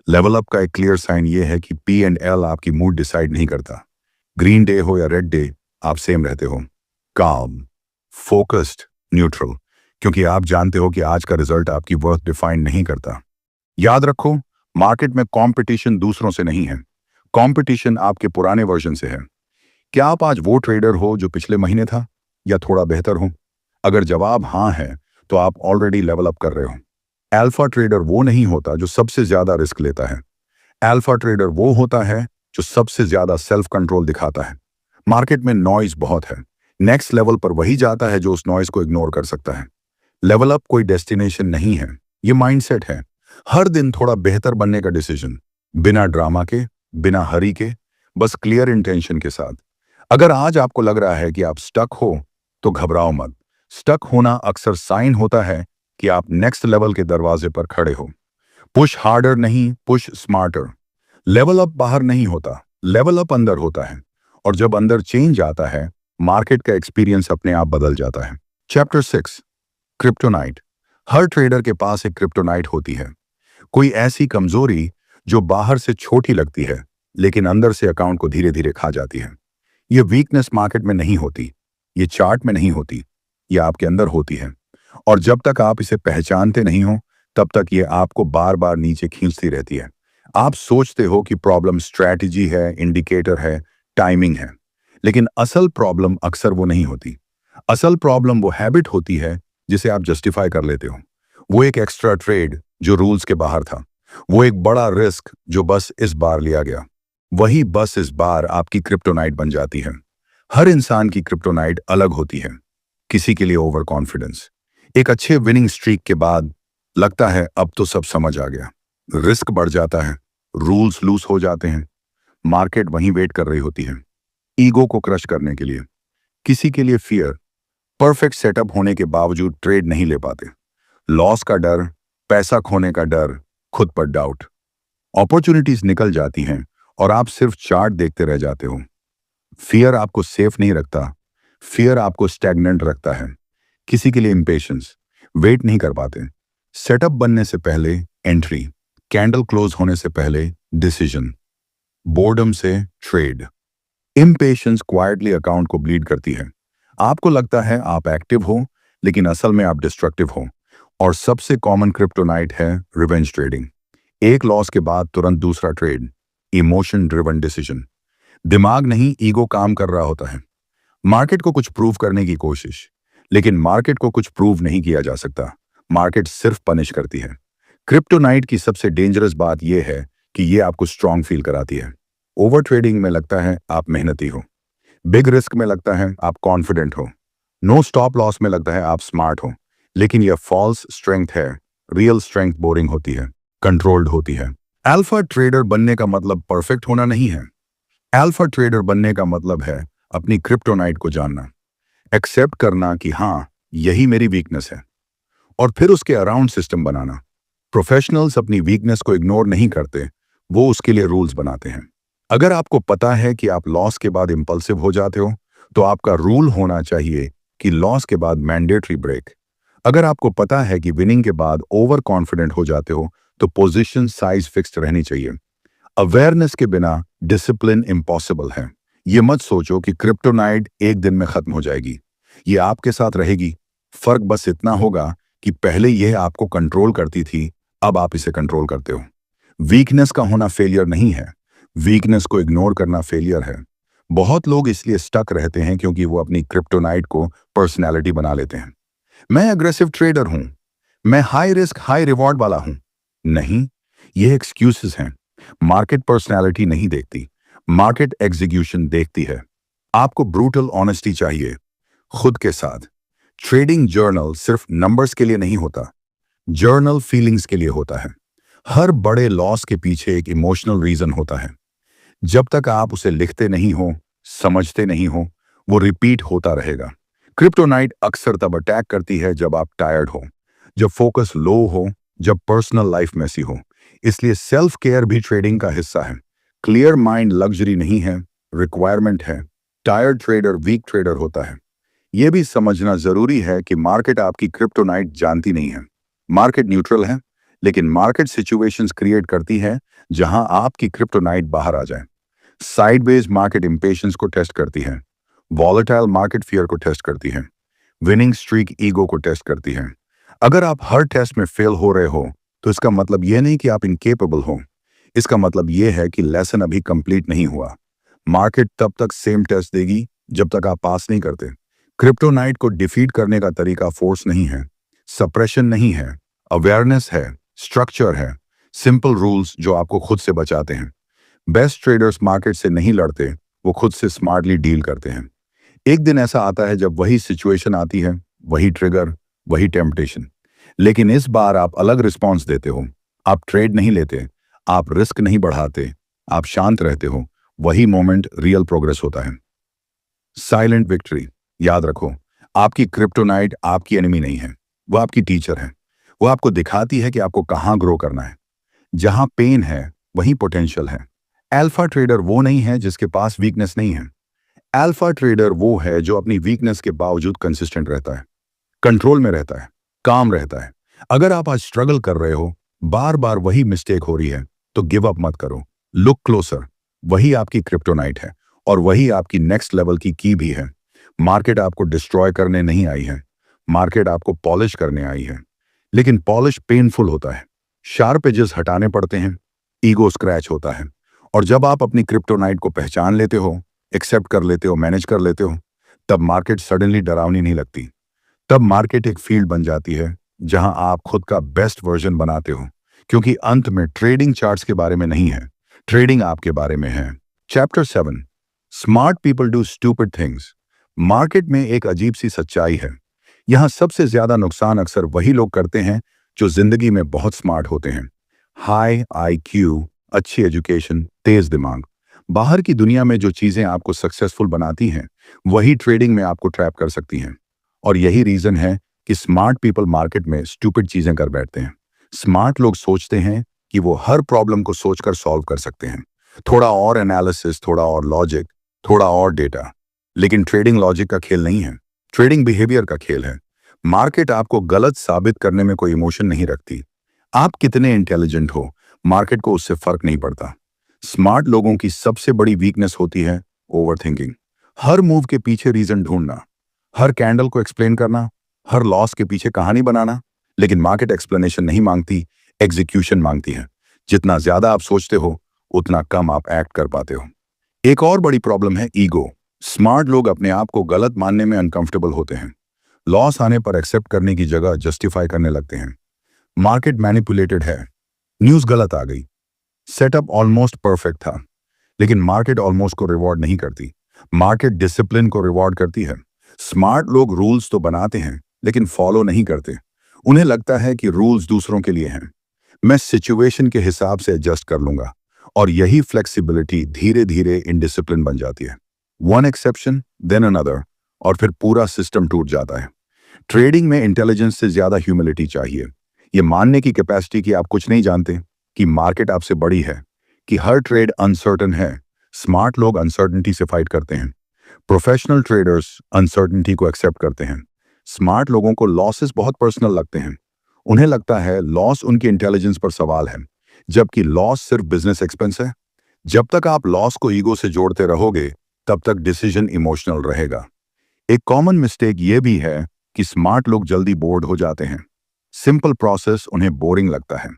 लेवल अप का एक क्लियर साइन ये है कि P&L आपकी मूड डिसाइड नहीं करता। ग्रीन डे हो या रेड डे, आप सेम रहते हो। काम, फोकस्ड, न्यूट्रल। क्योंकि आप जानते हो कि आज का रिजल्ट आपकी वर्थ डिफाइन नहीं करता। याद रखो, मार्केट में कंपटीशन दूसरों से नहीं है, कंपटीशन आपके पुराने वर्जन से है। क्या आप आज वो ट्रेडर हो जो पिछले महीने था, या थोड़ा बेहतर हो? अगर जवाब हाँ है तो आप ऑलरेडी लेवल अप कर रहे हो। अल्फा ट्रेडर वो नहीं होता जो सबसे ज्यादा रिस्क लेता है। अल्फा ट्रेडर वो होता है जो सबसे ज्यादा सेल्फ कंट्रोल दिखाता है। मार्केट में नॉइज बहुत है, नेक्स्ट लेवल पर वही जाता है जो उस नॉइज को इग्नोर कर सकता है। लेवल अप कोई डेस्टिनेशन नहीं है, ये माइंडसेट है। हर दिन थोड़ा बेहतर बनने का डिसीजन, बिना ड्रामा के, बिना हरी के, बस क्लियर इंटेंशन के साथ। अगर आज आपको लग रहा है कि आप स्टक हो तो घबराओ मत। स्टक होना अक्सर साइन होता है कि आप नेक्स्ट लेवल के दरवाजे पर खड़े हो। पुश हार्डर नहीं, पुश स्मार्टर। लेवल अप बाहर नहीं होता, लेवल अप अंदर होता है। और जब अंदर चेंज आता है, मार्केट का एक्सपीरियंस अपने आप बदल जाता है। Chapter 6, kryptonite. हर ट्रेडर के पास एक क्रिप्टोनाइट होती है, कोई ऐसी कमजोरी जो बाहर से छोटी लगती है लेकिन अंदर से अकाउंट को धीरे धीरे खा जाती है। ये वीकनेस मार्केट में नहीं होती, ये चार्ट में नहीं होती, ये आपके अंदर होती है। और जब तक आप इसे पहचानते नहीं हो, तब तक ये आपको बार बार नीचे खींचती रहती है। आप सोचते हो कि प्रॉब्लम स्ट्रैटेजी है, इंडिकेटर है, टाइमिंग है, लेकिन असल प्रॉब्लम अक्सर वो नहीं होती। असल प्रॉब्लम वो हैबिट होती है जिसे आप जस्टिफाई कर लेते हो। वो एक एक्स्ट्रा ट्रेड जो रूल्स के बाहर था, वो एक बड़ा रिस्क जो बस इस बार लिया गया, वही बस इस बार आपकी क्रिप्टोनाइट बन जाती है। हर इंसान की क्रिप्टोनाइट अलग होती है। किसी के लिए ओवर कॉन्फिडेंस, एक अच्छे विनिंग स्ट्रीक के बाद लगता है अब तो सब समझ आ गया, रिस्क बढ़ जाता है, रूल्स लूज हो जाते हैं, मार्केट वहीं वेट कर रही होती है ईगो को क्रश करने के लिए। किसी के लिए फियर, परफेक्ट सेटअप होने के बावजूद ट्रेड नहीं ले पाते, लॉस का डर, पैसा खोने का डर, खुद पर डाउट। अपॉर्चुनिटीज निकल जाती हैं और आप सिर्फ चार्ट देखते रह जाते हो। फियर आपको सेफ नहीं रखता, फियर आपको स्टैग्नेंट रखता है। किसी के लिए इंपेशेंस, वेट नहीं कर पाते, सेटअप बनने से पहले एंट्री, कैंडल क्लोज होने से पहले डिसीजन, बोर्डम से ट्रेड। इम्पेशेंस क्वाइटली अकाउंट को ब्लीड करती है। आपको लगता है आप एक्टिव हो, लेकिन असल में आप डिस्ट्रक्टिव हो। और सबसे कॉमन क्रिप्टोनाइट है रिवेंज ट्रेडिंग। एक लॉस के बाद तुरंत दूसरा ट्रेड, इमोशन ड्रिवन डिसीजन। दिमाग नहीं, ईगो काम कर रहा होता है। मार्केट को कुछ प्रूव करने की कोशिश, लेकिन मार्केट को कुछ प्रूव नहीं किया जा सकता, मार्केट सिर्फ पनिश करती है। क्रिप्टोनाइट की सबसे डेंजरस बात यह है कि यह आपको स्ट्रांग फील कराती है। ओवर ट्रेडिंग में लगता है आप मेहनती हो, बिग रिस्क में लगता है आप कॉन्फिडेंट हो, नो स्टॉप लॉस में लगता है आप स्मार्ट हो। लेकिन यह फॉल्स स्ट्रेंथ है। रियल स्ट्रेंथ बोरिंग होती है, कंट्रोल्ड होती है। अल्फा ट्रेडर बनने का मतलब परफेक्ट होना नहीं है। अल्फा ट्रेडर बनने का मतलब है अपनी क्रिप्टोनाइट को जानना, एक्सेप्ट करना कि हाँ यही मेरी वीकनेस है, और फिर उसके अराउंड सिस्टम बनाना। प्रोफेशनल्स अपनी वीकनेस को इग्नोर नहीं करते, वो उसके लिए रूल्स बनाते हैं। अगर आपको पता है कि आप लॉस के बाद इंपल्सिव हो जाते हो, तो आपका रूल होना चाहिए कि लॉस के बाद मैंडेटरी ब्रेक। अगर आपको पता है कि विनिंग के बाद ओवर कॉन्फिडेंट हो जाते हो, तो पोजीशन साइज फिक्स्ड रहनी चाहिए। अवेयरनेस के बिना डिसिप्लिन इम्पॉसिबल है। ये मत सोचो कि क्रिप्टोनाइट एक दिन में खत्म हो जाएगी, ये आपके साथ रहेगी। फर्क बस इतना होगा कि पहले यह आपको कंट्रोल करती थी, अब आप इसे कंट्रोल करते हो। वीकनेस का होना फेलियर नहीं है, वीकनेस को इग्नोर करना फेलियर है। बहुत लोग इसलिए स्टक रहते हैं क्योंकि वो अपनी क्रिप्टोनाइट को पर्सनैलिटी बना लेते हैं। मैं अग्रेसिव ट्रेडर हूं, मैं हाई रिस्क हाई रिवॉर्ड वाला हूं। नहीं, ये एक्सक्यूजेस हैं। मार्केट पर्सनैलिटी नहीं देखती, मार्केट एग्जीक्यूशन देखती है। आपको ब्रूटल ऑनेस्टी चाहिए खुद के साथ। ट्रेडिंग जर्नल सिर्फ नंबर्स के लिए नहीं होता, जर्नल फीलिंग्स के लिए होता है। हर बड़े लॉस के पीछे एक इमोशनल रीजन होता है। जब तक आप उसे लिखते नहीं हो, समझते नहीं हो, वो रिपीट होता रहेगा। क्रिप्टोनाइट अक्सर तब अटैक करती है जब आप टायर्ड हो, जब फोकस लो हो, जब पर्सनल लाइफ मैसी हो। इसलिए सेल्फ केयर भी ट्रेडिंग का हिस्सा है। क्लियर माइंड लग्जरी नहीं है, रिक्वायरमेंट है। टायर्ड ट्रेडर वीक ट्रेडर होता है। यह भी समझना जरूरी है कि मार्केट आपकी क्रिप्टोनाइट जानती नहीं है। मार्केट न्यूट्रल है, लेकिन मार्केट सिचुएशंस क्रिएट करती है जहां आपकी क्रिप्टोनाइट बाहर आ जाए। साइडवेज मार्केट इंपेशेंस को टेस्ट करती है, वॉलेटाइल मार्केट फियर को टेस्ट करती है, विनिंग स्ट्रीक ईगो को टेस्ट करती है। अगर आप हर टेस्ट में फेल हो रहे हो, तो इसका मतलब यह नहीं कि आप इनकेपेबल हो, इसका मतलब यह है कि लेसन अभी कंप्लीट नहीं हुआ। मार्केट तब तक सेम टेस्ट देगी जब तक आप पास नहीं करते। क्रिप्टोनाइट को डिफीट करने का तरीका फोर्स नहीं है, सप्रेशन नहीं है, अवेयरनेस है, स्ट्रक्चर है, सिंपल रूल्स जो आपको खुद से बचाते हैं। बेस्ट ट्रेडर्स मार्केट से नहीं लड़ते, वो खुद से स्मार्टली डील करते हैं। एक दिन ऐसा आता है जब वही सिचुएशन आती है, वही ट्रिगर, वही टेम्पटेशन, लेकिन इस बार आप अलग रिस्पॉन्स देते हो। आप ट्रेड नहीं लेते, आप रिस्क नहीं बढ़ाते, आप शांत रहते हो। वही मोमेंट रियल प्रोग्रेस होता है। Silent victory. याद रखो, आपकी क्रिप्टोनाइट आपकी एनिमी नहीं है, वो आपकी टीचर है। वो आपको दिखाती है कि आपको कहां ग्रो करना है। जहां पेन है वहीं पोटेंशियल है। अल्फा ट्रेडर वो नहीं है जिसके पास वीकनेस नहीं है, अल्फा ट्रेडर वो है जो अपनी वीकनेस के बावजूद कंसिस्टेंट रहता है, कंट्रोल में रहता है, काम रहता है। अगर आप आज स्ट्रगल कर रहे हो, बार बार वही मिस्टेक हो रही है, तो गिव अप मत करो। Look closer. वही आपकी क्रिप्टोनाइट है और वही आपकी नेक्स्ट लेवल की भी है। मार्केट आपको डिस्ट्रॉय करने नहीं आई है, मार्केट आपको पॉलिश करने आई है। लेकिन पॉलिश पेनफुल होता है, शार्प एजेस हटाने पड़ते हैं, ईगो स्क्रैच होता है। और जब आप अपनी क्रिप्टोनाइट को पहचान लेते हो, एक्सेप्ट कर लेते हो, मैनेज कर लेते हो, तब मार्केट सडनली डरावनी नहीं लगती। तब मार्केट एक फील्ड बन जाती है जहां आप खुद का बेस्ट वर्जन बनाते हो, क्योंकि अंत में ट्रेडिंग चार्ट्स के बारे में नहीं है, ट्रेडिंग आपके बारे में है। Chapter 7, smart people do stupid things. Market में एक अजीब सी सच्चाई है। यहां सबसे ज्यादा नुकसान अक्सर वही लोग करते हैं जो जिंदगी में बहुत स्मार्ट होते हैं। हाई आईक्यू, अच्छी एजुकेशन, तेज दिमाग। बाहर की दुनिया में जो चीजें आपको सक्सेसफुल बनाती हैं, वही ट्रेडिंग में आपको ट्रैप कर सकती हैं। और यही रीजन है कि स्मार्ट पीपल मार्केट में स्टूपिड चीजें कर बैठते हैं। स्मार्ट लोग सोचते हैं कि वो हर प्रॉब्लम को सोचकर सॉल्व कर सकते हैं। थोड़ा और एनालिसिस, थोड़ा और लॉजिक, थोड़ा और डेटा। लेकिन ट्रेडिंग लॉजिक का खेल नहीं है, ट्रेडिंग बिहेवियर का खेल है। मार्केट आपको गलत साबित करने में कोई इमोशन नहीं रखती। आप कितने इंटेलिजेंट हो, मार्केट को उससे फर्क नहीं पड़ता। स्मार्ट लोगों की सबसे बड़ी वीकनेस होती है ओवरथिंकिंग। हर मूव के पीछे रीजन ढूंढना, हर कैंडल को एक्सप्लेन करना, हर लॉस के पीछे कहानी बनाना। लेकिन मार्केट एक्सप्लेनेशन नहीं मांगती, एग्जीक्यूशन मांगती है। जितना ज्यादा आप सोचते हो, उतना कम आप एक्ट कर पाते हो। एक और बड़ी प्रॉब्लम है ईगो। स्मार्ट लोग अपने आप को गलत मानने में अनकंफर्टेबल होते हैं। लॉस आने पर एक्सेप्ट करने की जगह जस्टिफाई करने लगते हैं। मार्केट मैनिपुलेटेड है, न्यूज गलत आ गई, सेटअप ऑलमोस्ट परफेक्ट था। लेकिन मार्केट ऑलमोस्ट को रिवॉर्ड नहीं करती, मार्केट डिसिप्लिन को रिवॉर्ड करती है। स्मार्ट लोग रूल्स तो बनाते हैं लेकिन फॉलो नहीं करते। उन्हें लगता है कि रूल्स दूसरों के लिए हैं, मैं सिचुएशन के हिसाब से एडजस्ट कर लूंगा। और यही फ्लेक्सिबिलिटी धीरे धीरे इनडिसिप्लिन बन जाती है। वन एक्सेप्शन देन अनदर, और फिर पूरा सिस्टम टूट जाता है। ट्रेडिंग में इंटेलिजेंस से ज्यादा ह्यूमिलिटी चाहिए। ये मानने की कैपेसिटी कि आप कुछ नहीं जानते, कि मार्केट आपसे बड़ी है, कि हर ट्रेड अनसर्टन है। स्मार्ट लोग अनसर्टनिटी से फाइट करते हैं। प्रोफेशनल ट्रेडर्स अनसर्टनिटी को एक्सेप्ट करते हैं। स्मार्ट लोगों को लॉसेस बहुत पर्सनल लगते हैं। उन्हें लगता है लॉस उनकी इंटेलिजेंस पर सवाल है, जबकि लॉस सिर्फ बिजनेस एक्सपेंस है। जब तक आप लॉस को ईगो से जोड़ते रहोगे, तब तक डिसीजन इमोशनल रहेगा। एक कॉमन मिस्टेक यह भी है कि स्मार्ट लोग जल्दी बोर्ड हो जाते हैं। सिंपल प्रोसेस उन्हें बोरिंग लगता है।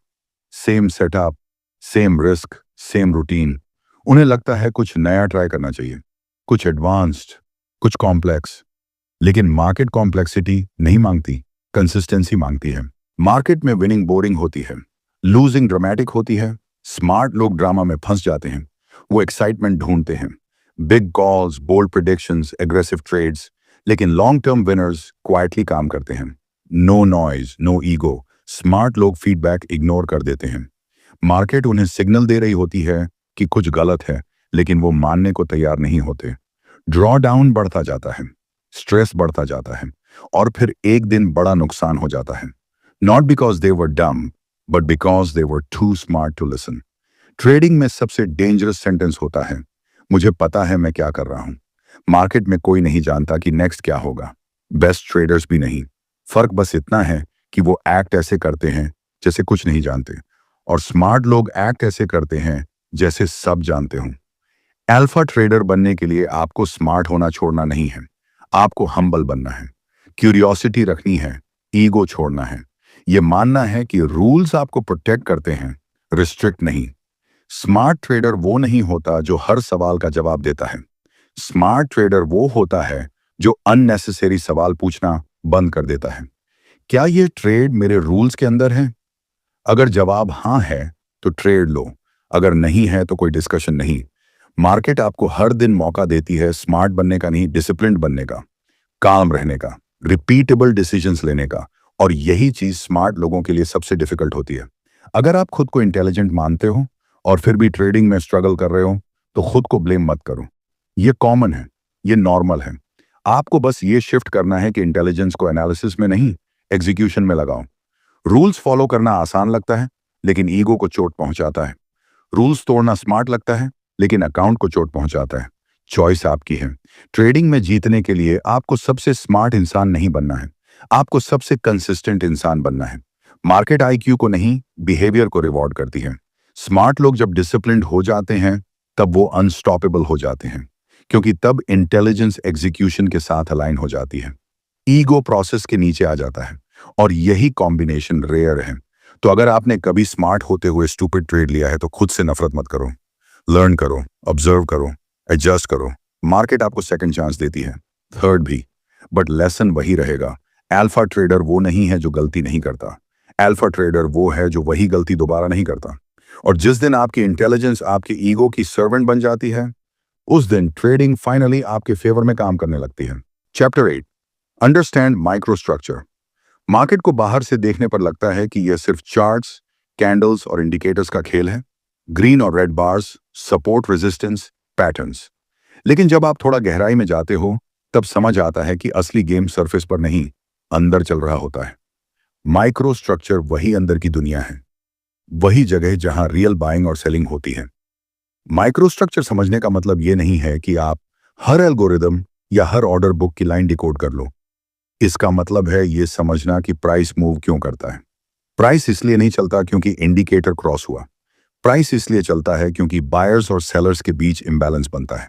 Same setup, same risk, same routine. उन्हें लगता है कुछ नया ट्राई करना चाहिए, कुछ एडवांस्ड, कुछ कॉम्प्लेक्स। लेकिन मार्केट कॉम्प्लेक्सिटी नहीं मांगती, कंसिस्टेंसी मांगती है। मार्केट में विनिंग बोरिंग होती है, लूजिंग ड्रामेटिक होती है। स्मार्ट लोग ड्रामा में फंस जाते हैं। वो एक्साइटमेंट ढूंढते हैं, big calls, bold predictions, aggressive trades. लेकिन लॉन्ग टर्म विनर्स क्वाइटली काम करते हैं। No noise, no ego. Smart लोग फीडबैक इग्नोर कर देते हैं। मार्केट उन्हें सिग्नल दे रही होती है कि कुछ गलत है, लेकिन वो मानने को तैयार नहीं होते। ड्रॉ डाउन बढ़ता जाता है, स्ट्रेस बढ़ता जाता है, और फिर एक दिन बड़ा नुकसान हो जाता है। Not because they were dumb, but because they were too smart to listen. Trading में सबसे डेंजरस सेंटेंस होता है, मुझे पता है मैं क्या कर रहा हूं। मार्केट में कोई नहीं जानता कि नेक्स्ट क्या होगा, बेस्ट ट्रेडर्स भी नहीं। फर्क बस इतना है कि वो एक्ट ऐसे करते हैं जैसे कुछ नहीं जानते, और स्मार्ट लोग एक्ट ऐसे करते हैं जैसे सब जानते हों। अल्फा ट्रेडर बनने के लिए आपको स्मार्ट होना छोड़ना नहीं है, आपको हम्बल बनना है, क्यूरियोसिटी रखनी है, ईगो छोड़ना है। ये मानना है कि रूल्स आपको प्रोटेक्ट करते हैं, रिस्ट्रिक्ट नहीं। स्मार्ट ट्रेडर वो नहीं होता जो हर सवाल का जवाब देता है। स्मार्ट ट्रेडर वो होता है जो अननेसेसरी सवाल पूछना बंद कर देता है। क्या ये ट्रेड मेरे रूल्स के अंदर है? अगर जवाब हाँ है तो ट्रेड लो, अगर नहीं है तो कोई डिस्कशन नहीं। मार्केट आपको हर दिन मौका देती है स्मार्ट बनने का नहीं, डिसिप्लिन्ड बनने का, काम रहने का, रिपीटेबल डिसीजंस लेने का। और यही चीज स्मार्ट लोगों के लिए सबसे डिफिकल्ट होती है। अगर आप खुद को इंटेलिजेंट मानते हो और फिर भी ट्रेडिंग में स्ट्रगल कर रहे हो, तो खुद को ब्लेम मत करो। ये कॉमन है, ये नॉर्मल है। आपको बस ये शिफ्ट करना है कि इंटेलिजेंस को एनालिसिस में नहीं, एग्जीक्यूशन में लगाओ। रूल्स फॉलो करना आसान लगता है, लेकिन ईगो को चोट पहुंचाता है। रूल्स तोड़ना स्मार्ट लगता है, लेकिन अकाउंट को चोट पहुंचाता है। चॉइस आपकी है। ट्रेडिंग में जीतने के लिए आपको सबसे स्मार्ट इंसान नहीं बनना है, आपको सबसे कंसिस्टेंट इंसान बनना है। मार्केट आईक्यू को नहीं, बिहेवियर को रिवॉर्ड करती है। स्मार्ट लोग जब डिसिप्लिन्ड हो जाते हैं तब वो अनस्टॉपेबल हो जाते हैं, क्योंकि तब इंटेलिजेंस एग्जीक्यूशन के साथ अलाइन हो जाती है, ईगो प्रोसेस के नीचे आ जाता है, और यही कॉम्बिनेशन रेयर है। तो अगर आपने कभी स्मार्ट होते हुए स्टूपिड ट्रेड लिया है तो खुद से नफरत मत करो। लर्न करो, ऑब्जर्व करो, एडजस्ट करो। मार्केट आपको सेकंड चांस देती है, थर्ड भी, बट लेसन वही रहेगा। अल्फा ट्रेडर वो नहीं है जो गलती नहीं करता, अल्फा ट्रेडर वो है जो वही गलती दोबारा नहीं करता। और जिस दिन आपकी इंटेलिजेंस आपकी ईगो की सर्वेंट बन जाती है, उस दिन ट्रेडिंग फाइनली आपके फेवर में काम करने लगती है। Chapter 8, understand micro structure. Market को बाहर से देखने पर लगता है कि यह सिर्फ चार्ट्स, कैंडल्स और इंडिकेटर्स का खेल है, ग्रीन और red bars, support, resistance, patterns. लेकिन जब आप थोड़ा गहराई में जाते हो तब समझ आता है कि असली गेम सरफेस पर नहीं, अंदर चल रहा होता है। माइक्रो स्ट्रक्चर वही अंदर की दुनिया है, वही जगह जहां रियल बाइंग और सेलिंग होती है। माइक्रो स्ट्रक्चर समझने का मतलब यह नहीं है कि आप हर एल्गोरिदम या हर ऑर्डर बुक की लाइन डिकोड कर लो। इसका मतलब है यह समझना कि प्राइस मूव क्यों करता है। प्राइस इसलिए नहीं चलता क्योंकि इंडिकेटर क्रॉस हुआ। प्राइस इसलिए चलता है क्योंकि बायर्स और सेलर्स के बीच इंबैलेंस बनता है।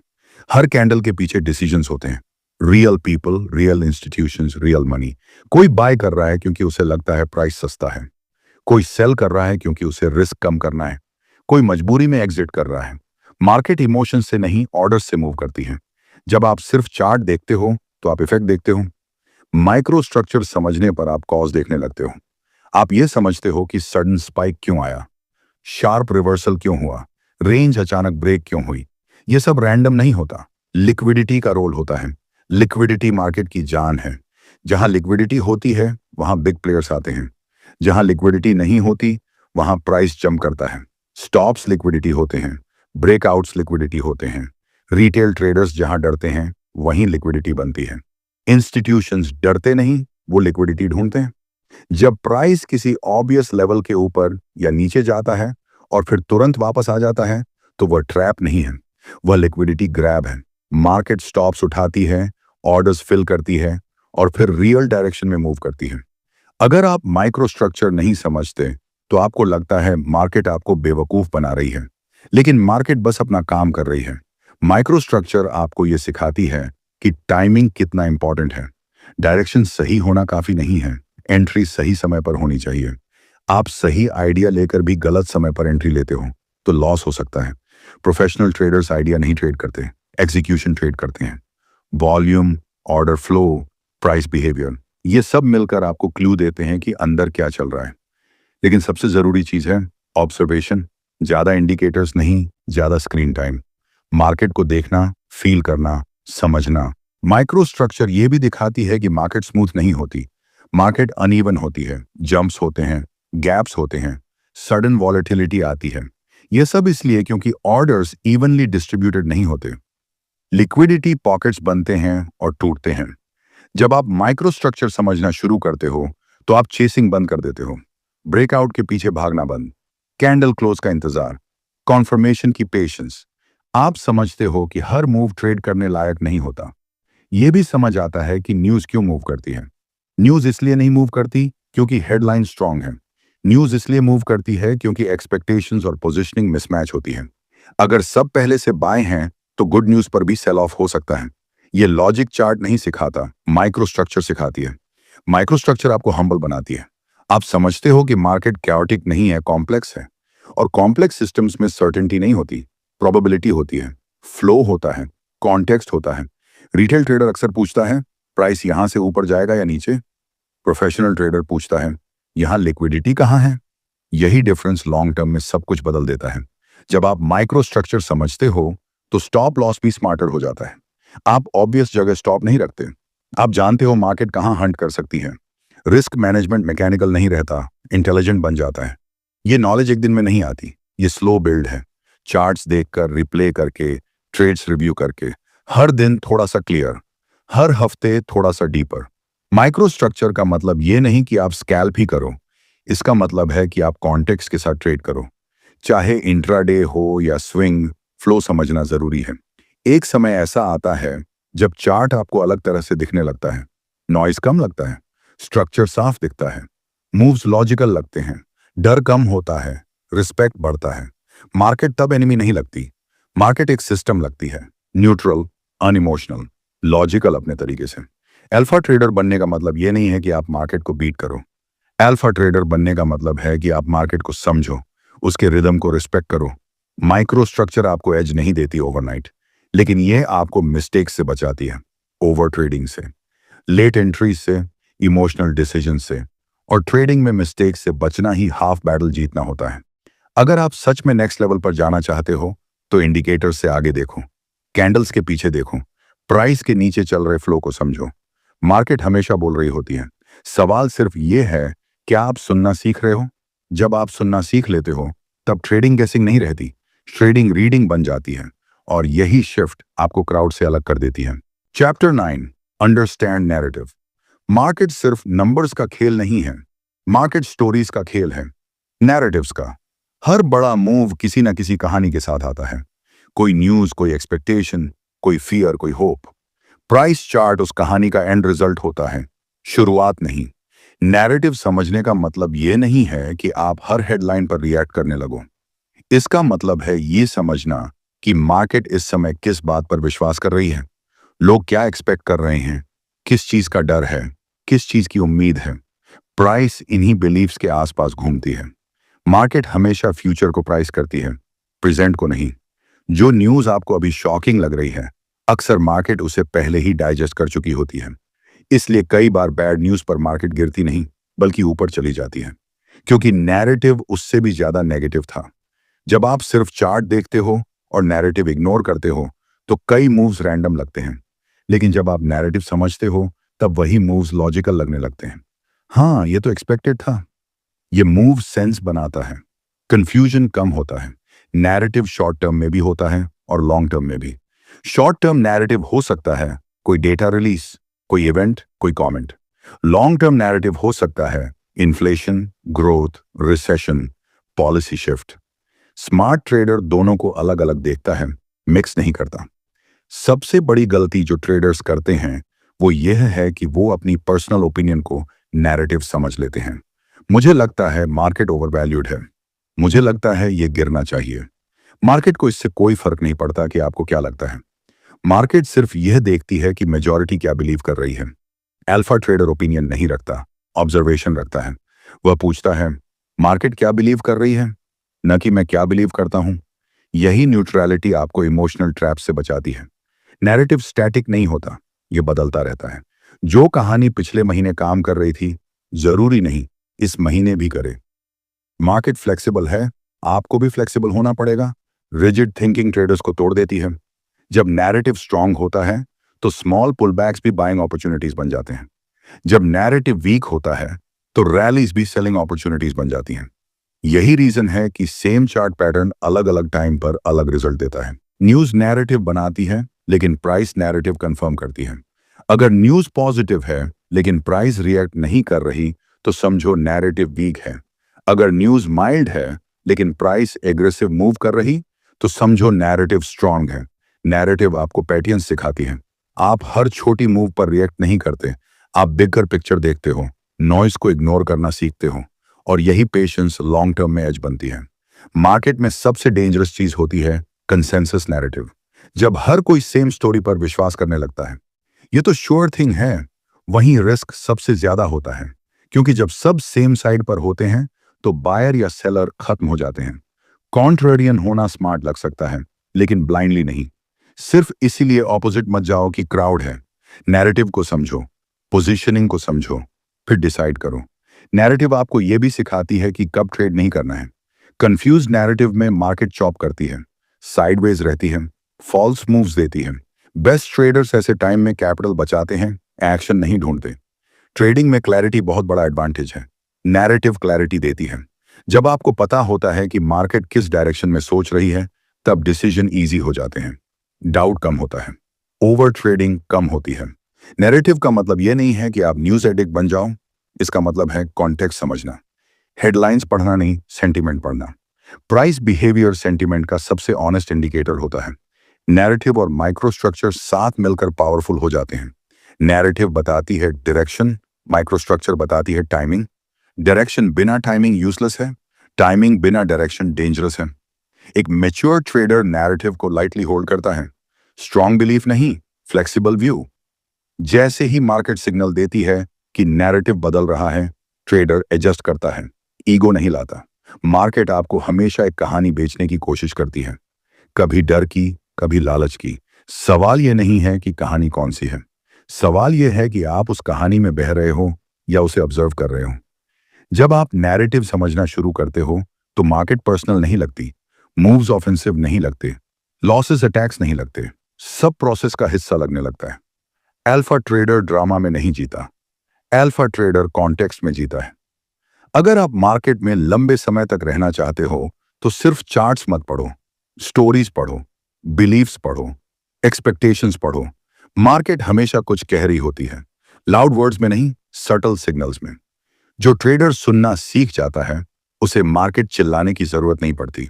हर कैंडल के पीछे डिसीजंस होते हैं, real people, real institutions, real money. कोई बाय कर रहा है क्योंकि उसे लगता है प्राइस सस्ता है, कोई सेल कर रहा है क्योंकि उसे रिस्क कम करना है, कोई मजबूरी में एग्जिट कर रहा है। मार्केट इमोशन से नहीं, ऑर्डर्स से मूव करती है। जब आप सिर्फ चार्ट देखते हो तो आप इफेक्ट देखते हो। माइक्रो स्ट्रक्चर समझने पर आप कॉज देखने लगते हो। आप ये समझते हो कि सडन स्पाइक क्यों आया, शार्प रिवर्सल क्यों हुआ, रेंज अचानक ब्रेक क्यों हुई। यह सब रैंडम नहीं होता, लिक्विडिटी का रोल होता है। लिक्विडिटी मार्केट की जान है। जहां लिक्विडिटी होती है वहां बिग प्लेयर्स आते हैं, जहां लिक्विडिटी नहीं होती वहां प्राइस जंप करता है। स्टॉप्स लिक्विडिटी होते हैं, ब्रेकआउट्स लिक्विडिटी होते हैं। रिटेल ट्रेडर्स जहां डरते हैं वहीं लिक्विडिटी बनती है। इंस्टीट्यूशंस डरते नहीं, वो लिक्विडिटी ढूंढते हैं। जब प्राइस किसी ऑब्वियस लेवल के ऊपर या नीचे जाता है और फिर तुरंत वापस आ जाता है तो वह ट्रैप नहीं है, वह लिक्विडिटी ग्रैब है। मार्केट स्टॉप्स उठाती है, ऑर्डर्स फिल करती है और फिर रियल डायरेक्शन में मूव करती है। अगर आप माइक्रो स्ट्रक्चर नहीं समझते तो आपको लगता है मार्केट आपको बेवकूफ बना रही है, लेकिन मार्केट बस अपना काम कर रही है। माइक्रो स्ट्रक्चर आपको यह सिखाती है कि टाइमिंग कितना इंपॉर्टेंट है। डायरेक्शन सही होना काफी नहीं है, एंट्री सही समय पर होनी चाहिए। आप सही आइडिया लेकर भी गलत समय पर एंट्री लेते हो तो लॉस हो सकता है। प्रोफेशनल ट्रेडर्स आइडिया नहीं ट्रेड करते, एग्जीक्यूशन ट्रेड करते हैं। Volume, order flow, price behaviour, ये सब मिलकर आपको क्लू देते हैं कि अंदर क्या चल रहा है। लेकिन सबसे जरूरी चीज है ऑब्जर्वेशन। ज्यादा इंडिकेटर्स नहीं, ज्यादा स्क्रीन टाइम। मार्केट को देखना, फील करना, समझना। माइक्रो स्ट्रक्चर ये भी दिखाती है कि मार्केट स्मूथ नहीं होती, मार्केट अनइवन होती है, जंप्स होते हैं, गैप्स होते हैं, सडन वॉलेटिलिटी आती है। यह सब इसलिए क्योंकि ऑर्डर्स इवनली डिस्ट्रीब्यूटेड नहीं होते, लिक्विडिटी पॉकेट्स बनते हैं और टूटते हैं। जब आप माइक्रो स्ट्रक्चर समझना शुरू करते हो तो आप चेसिंग बंद कर देते हो, ब्रेकआउट के पीछे भागना बंद, कैंडल क्लोज का इंतजार, कॉन्फर्मेशन की पेशेंस। आप समझते हो कि हर मूव ट्रेड करने लायक नहीं होता। यह भी समझ आता है कि न्यूज क्यों मूव करती है। न्यूज इसलिए नहीं मूव करती क्योंकि हेडलाइन स्ट्रांग है। न्यूज इसलिए मूव करती है क्योंकि एक्सपेक्टेशंस और पोजीशनिंग मिसमैच होती है। अगर सब पहले से बाय हैं तो गुड न्यूज पर भी सेल ऑफ हो सकता है। यह लॉजिक चार्ट नहीं सिखाता, माइक्रो स्ट्रक्चर सिखाती है। माइक्रो स्ट्रक्चर आपको हम्बल बनाती है। आप समझते हो कि मार्केट कैओटिक नहीं है, कॉम्प्लेक्स है। और कॉम्प्लेक्स सिस्टम्स में सर्टेनिटी नहीं होती, प्रोबेबिलिटी होती है, फ्लो होता है, कॉन्टेक्स्ट होता है। रिटेल ट्रेडर अक्सर पूछता है प्राइस यहां से ऊपर जाएगा या नीचे। प्रोफेशनल ट्रेडर पूछता है यहां लिक्विडिटी कहां है। यही डिफरेंस लॉन्ग टर्म में सब कुछ बदल देता है। जब आप माइक्रो स्ट्रक्चर समझते हो तो स्टॉप लॉस भी स्मार्टर हो जाता है। आप ऑब्वियस जगह स्टॉप नहीं रखते, आप जानते हो मार्केट कहां हंट कर सकती है। रिस्क मैनेजमेंट मैकेनिकल नहीं रहता, इंटेलिजेंट बन जाता है। ये नॉलेज एक दिन में नहीं आती, ये स्लो बिल्ड है। चार्ट्स देखकर, रिप्ले करके, ट्रेड्स रिव्यू करके, हर दिन थोड़ा सा क्लियर, हर हफ्ते थोड़ा सा डीपर। माइक्रो स्ट्रक्चर का मतलब ये नहीं कि आप स्कैल्प ही करो, इसका मतलब है कि आप कॉन्टेक्स्ट के साथ ट्रेड करो। चाहे इंट्राडे हो या स्विंग, फ्लो समझना जरूरी है। एक समय ऐसा आता है जब चार्ट आपको अलग तरह से दिखने लगता है, नॉइज कम लगता है, स्ट्रक्चर साफ दिखता है, मूव्स लॉजिकल लगते हैं, डर कम होता है, रिस्पेक्ट बढ़ता है। मार्केट तब एनिमी नहीं लगती, मार्केट एक सिस्टम लगती है, न्यूट्रल, अनइमोशनल, लॉजिकल अपने तरीके से। अल्फा ट्रेडर बनने का मतलब ये नहीं है कि आप मार्केट को बीट करो। अल्फा ट्रेडर बनने का मतलब है कि आप मार्केट को समझो, उसके रिदम को रिस्पेक्ट करो। माइक्रो स्ट्रक्चर आपको एज नहीं देती ओवरनाइट, लेकिन यह आपको मिस्टेक से बचाती है, ओवर ट्रेडिंग से, लेट एंट्री से, इमोशनल डिसीजन से। और ट्रेडिंग में मिस्टेक से बचना ही हाफ बैटल जीतना होता है। अगर आप सच में नेक्स्ट लेवल पर जाना चाहते हो तो इंडिकेटर से आगे देखो, कैंडल्स के पीछे देखो, प्राइस के नीचे चल रहे फ्लो को समझो। मार्केट हमेशा बोल रही होती है, सवाल सिर्फ ये है क्या आप सुनना सीख रहे हो। जब आप सुनना सीख लेते हो तब ट्रेडिंग गेसिंग नहीं रहती, ट्रेडिंग रीडिंग बन जाती है। और यही शिफ्ट आपको क्राउड से अलग कर देती है। Chapter 9, understand narrative. मार्केट सिर्फ नंबर्स का खेल नहीं है, मार्केट स्टोरीज का खेल है, नैरेटिव्स का। हर बड़ा मूव किसी न किसी कहानी के साथ आता है, कोई न्यूज, कोई एक्सपेक्टेशन, कोई फियर, कोई होप। प्राइस चार्ट उस कहानी का एंड रिजल्ट होता है, शुरुआत नहीं। नैरेटिव समझने का मतलब यह नहीं है कि आप हर हेडलाइन पर रिएक्ट करने लगो। इसका मतलब है ये समझना कि मार्केट इस समय किस बात पर विश्वास कर रही है, लोग क्या एक्सपेक्ट कर रहे हैं, किस चीज का डर है, किस चीज की उम्मीद है। प्राइस इन्हीं बिलीव्स के आसपास घूमती है। मार्केट हमेशा फ्यूचर को प्राइस करती है, प्रेजेंट को नहीं। जो न्यूज आपको अभी शॉकिंग लग रही है, अक्सर मार्केट उसे पहले ही डाइजेस्ट कर चुकी होती है। इसलिए कई बार बैड न्यूज पर मार्केट गिरती नहीं बल्कि ऊपर चली जाती है, क्योंकि नैरेटिव उससे भी ज्यादा नेगेटिव था। जब आप सिर्फ चार्ट देखते हो और नैरेटिव इग्नोर करते हो तो कई मूव्स रैंडम लगते हैं, लेकिन जब आप नैरेटिव समझते हो तब वही मूव्स लॉजिकल लगने लगते हैं। हाँ, ये तो एक्सपेक्टेड था। ये मूव सेंस बनाता है, कंफ्यूजन कम होता है। नैरेटिव शॉर्ट टर्म में भी होता है और लॉन्ग टर्म में भी। शॉर्ट टर्म नैरेटिव हो सकता है कोई डेटा रिलीज, कोई इवेंट, कोई कमेंट। लॉन्ग टर्म नैरेटिव हो सकता है inflation, growth, recession, policy shift. Smart trader दोनों को अलग अलग देखता है, मिक्स नहीं करता। सबसे बड़ी गलती जो ट्रेडर्स करते हैं वो यह है कि वो अपनी पर्सनल ओपिनियन को नैरेटिव समझ लेते हैं। मुझे लगता है मार्केट ओवरवैल्यूड है, मुझे लगता है ये गिरना चाहिए। मार्केट को इससे कोई फर्क नहीं पड़ता कि आपको क्या लगता है। मार्केट सिर्फ यह देखती है कि मेजॉरिटी क्या बिलीव कर रही है। अल्फा ट्रेडर ओपिनियन नहीं रखता, ऑब्जर्वेशन रखता है। वह पूछता है मार्केट क्या बिलीव कर रही है, न कि मैं क्या बिलीव करता हूं। यही न्यूट्रलिटी आपको इमोशनल ट्रैप से बचाती है। नैरेटिव स्टैटिक नहीं होता, ये बदलता रहता है। जो कहानी पिछले महीने काम कर रही थी जरूरी नहीं इस महीने भी करे। मार्केट फ्लेक्सिबल है, आपको भी फ्लेक्सिबल होना पड़ेगा। रिजिड थिंकिंग ट्रेडर्स को तोड़ देती है। जब नैरेटिव स्ट्रांग होता है तो स्मॉल पुलबैक्स भी बाइंग अपॉर्चुनिटीज बन जाते हैं। जब नैरेटिव वीक होता है तो रैलीज भी सेलिंग अपॉर्चुनिटीज बन जाती हैं। यही रीजन है कि सेम चार्ट पैटर्न अलग अलग टाइम पर अलग रिजल्ट देता है। न्यूज नैरेटिव बनाती है लेकिन प्राइस नैरेटिव कंफर्म करती है। अगर न्यूज पॉजिटिव है लेकिन प्राइस रिएक्ट नहीं कर रही तो समझो नैरेटिव वीक है। अगर न्यूज माइल्ड है लेकिन प्राइस एग्रेसिव मूव कर रही तो समझो नैरेटिव स्ट्रांग है। नैरेटिव आपको पैटर्न्स सिखाती है। आप हर छोटी मूव पर रिएक्ट नहीं करते, आप बिगर पिक्चर देखते हो, नॉइज को इग्नोर करना सीखते हो। और यही पेशेंस लॉन्ग टर्म में एज बनती है। मार्केट में सबसे डेंजरस चीज होती है कंसेंसस नैरेटिव। जब हर कोई सेम स्टोरी पर विश्वास करने लगता है, ये तो श्योर थिंग है, वहीं रिस्क सबसे ज्यादा होता है। क्योंकि जब सब सेम साइड पर होते हैं तो बायर या सेलर खत्म हो जाते हैं। कॉन्ट्रेरियन होना स्मार्ट लग सकता है लेकिन ब्लाइंडली नहीं। सिर्फ इसीलिए ऑपोजिट मत जाओ कि क्राउड है। नैरेटिव को समझो, पोजीशनिंग को समझो, फिर डिसाइड करो। नैरेटिव आपको यह भी सिखाती है कि कब ट्रेड नहीं करना है। कंफ्यूज नैरेटिव में मार्केट चॉप करती है, साइडवेज रहती है, फॉल्स मूव्स देती है। बेस्ट ट्रेडर्स ऐसे टाइम में कैपिटल बचाते हैं, एक्शन नहीं ढूंढते। ट्रेडिंग में क्लैरिटी बहुत बड़ा एडवांटेज है। नैरेटिव क्लैरिटी देती है। जब आपको पता होता है कि मार्केट किस डायरेक्शन में सोच रही है तब डिसीजन इजी हो जाते हैं, डाउट कम होता है, ओवर ट्रेडिंग कम होती है। नैरेटिव का मतलब यह नहीं है कि आप न्यूज एडिक्ट बन जाओ, इसका मतलब है कॉन्टेक्स्ट समझना, हेडलाइंस पढ़ना नहीं, सेंटीमेंट पढ़ना। प्राइस बिहेवियर सेंटीमेंट का सबसे ऑनेस्ट इंडिकेटर होता है। नैरेटिव और माइक्रो स्ट्रक्चर साथ मिलकर पावरफुल हो जाते हैं। नैरेटिव बताती है डायरेक्शन, माइक्रो स्ट्रक्चर बताती है टाइमिंग। डायरेक्शन बिना टाइमिंग यूजलेस है, टाइमिंग बिना डायरेक्शन डेंजरस है। एक मैच्योर ट्रेडर नैरेटिव को लाइटली होल्ड करता है, स्ट्रॉन्ग बिलीफ नहीं, फ्लेक्सिबल व्यू। जैसे ही मार्केट सिग्नल देती है कि नैरेटिव बदल रहा है, ट्रेडर एडजस्ट करता है, ईगो नहीं लाता। मार्केट आपको हमेशा एक कहानी बेचने की कोशिश करती है, कभी डर की, कभी लालच की। सवाल यह नहीं है कि कहानी कौन सी है, सवाल यह है कि आप उस कहानी में बह रहे हो या उसे ऑब्जर्व कर रहे हो। जब आप नैरेटिव समझना शुरू करते हो तो मार्केट पर्सनल नहीं लगती, मूव्स ऑफेंसिव नहीं लगते, लॉसेस अटैक्स नहीं लगते, सब प्रोसेस का हिस्सा लगने लगता है। अल्फा ट्रेडर ड्रामा में नहीं जीता, अल्फा ट्रेडर कॉन्टेक्स्ट में जीता है। अगर आप मार्केट में लंबे समय तक रहना चाहते हो तो सिर्फ चार्ट्स मत पढ़ो, स्टोरीज पढ़ो, बिलीव्स पढ़ो, एक्सपेक्टेशंस पढ़ो। मार्केट हमेशा कुछ कह रही होती है, लाउड वर्ड्स में नहीं, सटल सिग्नल्स में। जो ट्रेडर सुनना सीख जाता है उसे मार्केट चिल्लाने की जरूरत नहीं पड़ती।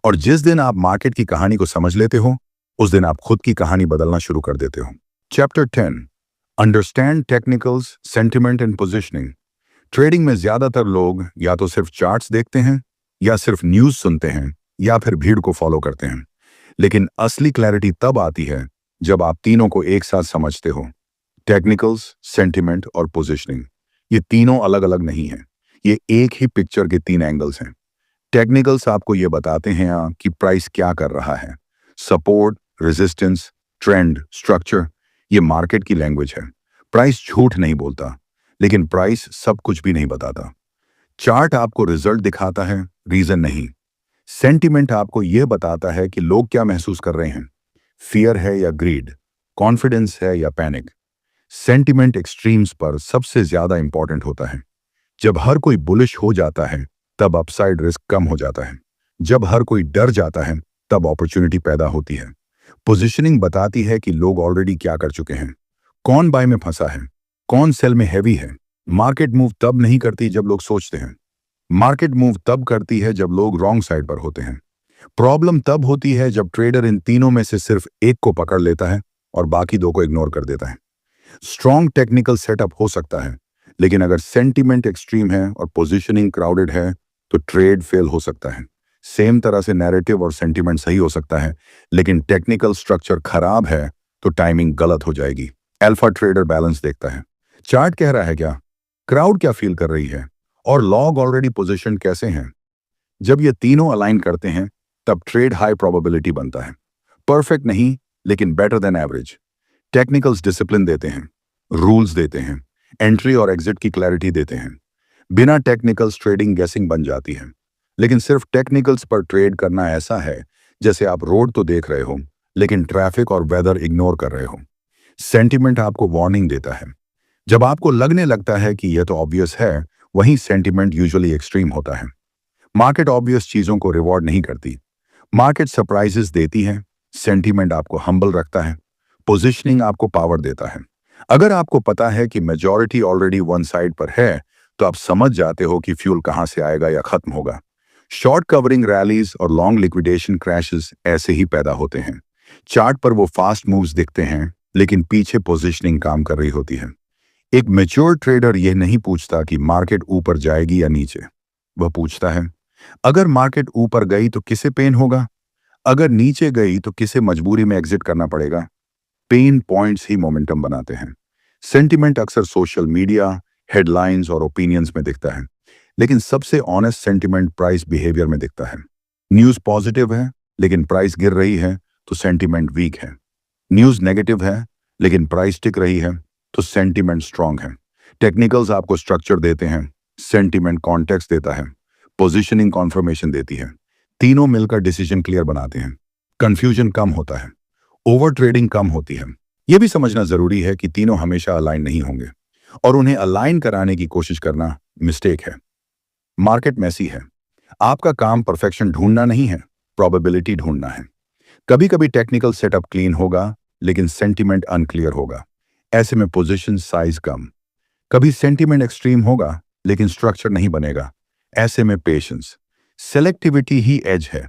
और जिस दिन आप मार्केट की कहानी को समझ लेते हो उस दिन आप खुद की कहानी बदलना शुरू कर देते हो। Chapter 10, understand technicals, sentiment and positioning. Trading में ज्यादातर लोग या तो सिर्फ चार्ट्स देखते हैं, या सिर्फ न्यूज सुनते हैं, या फिर भीड़ को फॉलो करते हैं। लेकिन असली क्लैरिटी तब आती है जब आप तीनों को एक साथ समझते हो। टेक्निकल्स, सेंटिमेंट और पोजिशनिंग, ये तीनों अलग अलग नहीं हैं, ये एक ही पिक्चर के तीन एंगल्स हैं। टेक्निकल्स आपको ये बताते हैं कि प्राइस क्या कर रहा है, सपोर्ट, रेजिस्टेंस, ट्रेंड, स्ट्रक्चर, ये मार्केट की लैंग्वेज है। प्राइस झूठ नहीं बोलता, लेकिन प्राइस सब कुछ भी नहीं बताता। चार्ट आपको रिजल्ट दिखाता है, रीजन नहीं। सेंटिमेंट आपको यह बताता है कि लोग क्या महसूस कर रहे हैं, फियर है या ग्रीड, कॉन्फिडेंस है या पैनिक। सेंटिमेंट एक्सट्रीम्स पर सबसे ज्यादा इंपॉर्टेंट होता है। जब हर कोई बुलिश हो जाता है तब अपसाइड रिस्क कम हो जाता है, जब हर कोई डर जाता है तब अपॉर्चुनिटी पैदा होती है। पोजीशनिंग बताती है कि लोग ऑलरेडी क्या कर चुके हैं, कौन बाय में फंसा है, कौन सेल में हैवी है। मार्केट मूव तब नहीं करती जब लोग सोचते हैं, मार्केट मूव तब करती है जब लोग रॉन्ग साइड पर होते हैं। प्रॉब्लम तब होती है जब ट्रेडर इन तीनों में से सिर्फ एक को पकड़ लेता है और बाकी दो को इग्नोर कर देता है। स्ट्रॉन्ग टेक्निकल सेटअप हो सकता है, लेकिन अगर सेंटिमेंट एक्सट्रीम है और पोजीशनिंग क्राउडेड है तो ट्रेड फेल हो सकता है। सेम तरह से नैरेटिव और सेंटिमेंट सही हो सकता है, लेकिन टेक्निकल स्ट्रक्चर खराब है तो टाइमिंग गलत हो जाएगी। अल्फा ट्रेडर बैलेंस देखता है, चार्ट कह रहा है क्या, क्राउड क्या फील कर रही है, और लॉग ऑलरेडी पोजीशन कैसे हैं। जब ये तीनों अलाइन करते हैं तब ट्रेड हाई प्रोबेबिलिटी बनता है। परफेक्ट नहीं, लेकिन better than average. Technicals discipline देते हैं, रूल्स देते हैं, एंट्री और एग्जिट की क्लैरिटी देते हैं। बिना टेक्निकल्स ट्रेडिंग गेसिंग बन जाती है, लेकिन सिर्फ टेक्निकल्स पर ट्रेड करना ऐसा है जैसे आप रोड तो देख रहे हो लेकिन ट्रैफिक और वेदर इग्नोर कर रहे हो। सेंटिमेंट आपको वार्निंग देता है। जब आपको लगने लगता है कि यह तो ऑब्वियस है, वहीं सेंटिमेंट यूजुअली एक्सट्रीम होता है। मार्केट ऑब्वियस चीजों को रिवॉर्ड नहीं करती, मार्केट सरप्राइजेस देती है। सेंटिमेंट आपको हम्बल रखता है, पोजीशनिंग आपको पावर देता है। अगर आपको पता है कि मेजॉरिटी ऑलरेडी वन साइड पर है तो आप समझ जाते हो कि फ्यूल कहां से आएगा या खत्म होगा। शॉर्ट कवरिंग रैलीज और लॉन्ग लिक्विडेशन क्रैशेस ऐसे ही पैदा होते हैं। चार्ट पर वो फास्ट मूव्स दिखते हैं, लेकिन पीछे पोजीशनिंग काम कर रही होती है। एक मैच्योर ट्रेडर यह नहीं पूछता कि मार्केट ऊपर जाएगी या नीचे, वह पूछता है अगर मार्केट ऊपर गई तो किसे पेन होगा, अगर नीचे गई तो किसे मजबूरी में एग्जिट करना पड़ेगा। पेन पॉइंट्स ही मोमेंटम बनाते हैं। सेंटिमेंट अक्सर सोशल मीडिया, हेडलाइंस और ओपिनियंस में दिखता है, लेकिन सबसे ऑनेस्ट सेंटिमेंट प्राइस बिहेवियर में दिखता है। न्यूज पॉजिटिव है लेकिन प्राइस गिर रही है तो सेंटिमेंट वीक है। न्यूज नेगेटिव है लेकिन प्राइस टिक रही है तो सेंटिमेंट स्ट्रांग है। टेक्निकल्स आपको स्ट्रक्चर देते हैं, सेंटिमेंट कॉन्टेक्स्ट देता है, पोजीशनिंग कॉन्फर्मेशन देती है। तीनों मिलकर डिसीजन क्लियर बनाते हैं। कंफ्यूजन कम होता है, ओवर ट्रेडिंग कम होती है। यह भी समझना जरूरी है कि तीनों हमेशा अलाइन नहीं होंगे और उन्हें अलाइन कराने की कोशिश करना मिस्टेक है। मार्केट मैसी है, आपका काम परफेक्शन ढूंढना नहीं है, प्रोबेबिलिटी ढूंढना है। कभी कभी टेक्निकल सेटअप क्लीन होगा लेकिन सेंटिमेंट अनक्लियर होगा, ऐसे में पोजीशन साइज कम। कभी सेंटिमेंट एक्सट्रीम होगा लेकिन स्ट्रक्चर नहीं बनेगा, ऐसे में पेशेंस। सेलेक्टिविटी ही एज है।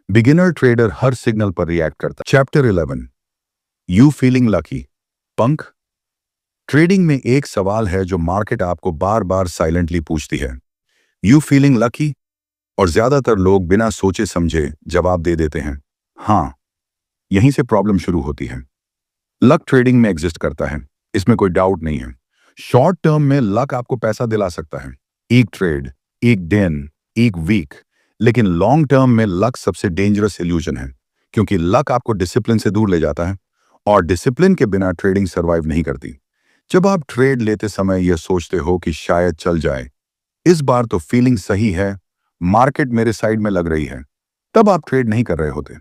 बिगिनर ट्रेडर हर सिग्नल पर रिएक्ट करता है। Chapter 11, you feeling lucky. पंख। ट्रेडिंग में एक सवाल है जो मार्केट आपको बार बार साइलेंटली पूछती है, यू फीलिंग लकी? और ज्यादातर लोग बिना सोचे समझे जवाब दे देते हैं, हाँ। यहीं से प्रॉब्लम शुरू होती है। लक ट्रेडिंग में एग्जिस्ट करता है, इसमें कोई डाउट नहीं है। शॉर्ट टर्म में लक आपको पैसा दिला सकता है, एक ट्रेड, एक दिन, एक वीक। लेकिन लॉन्ग टर्म में लक सबसे डेंजरस इल्यूजन है, क्योंकि लक आपको डिसिप्लिन से दूर ले जाता है, और डिसिप्लिन के बिना ट्रेडिंग सर्वाइव नहीं करती। जब आप ट्रेड लेते समय यह सोचते हो कि शायद चल जाए, इस बार तो फीलिंग सही है, मार्केट मेरे साइड में लग रही है, तब आप ट्रेड नहीं कर रहे होते,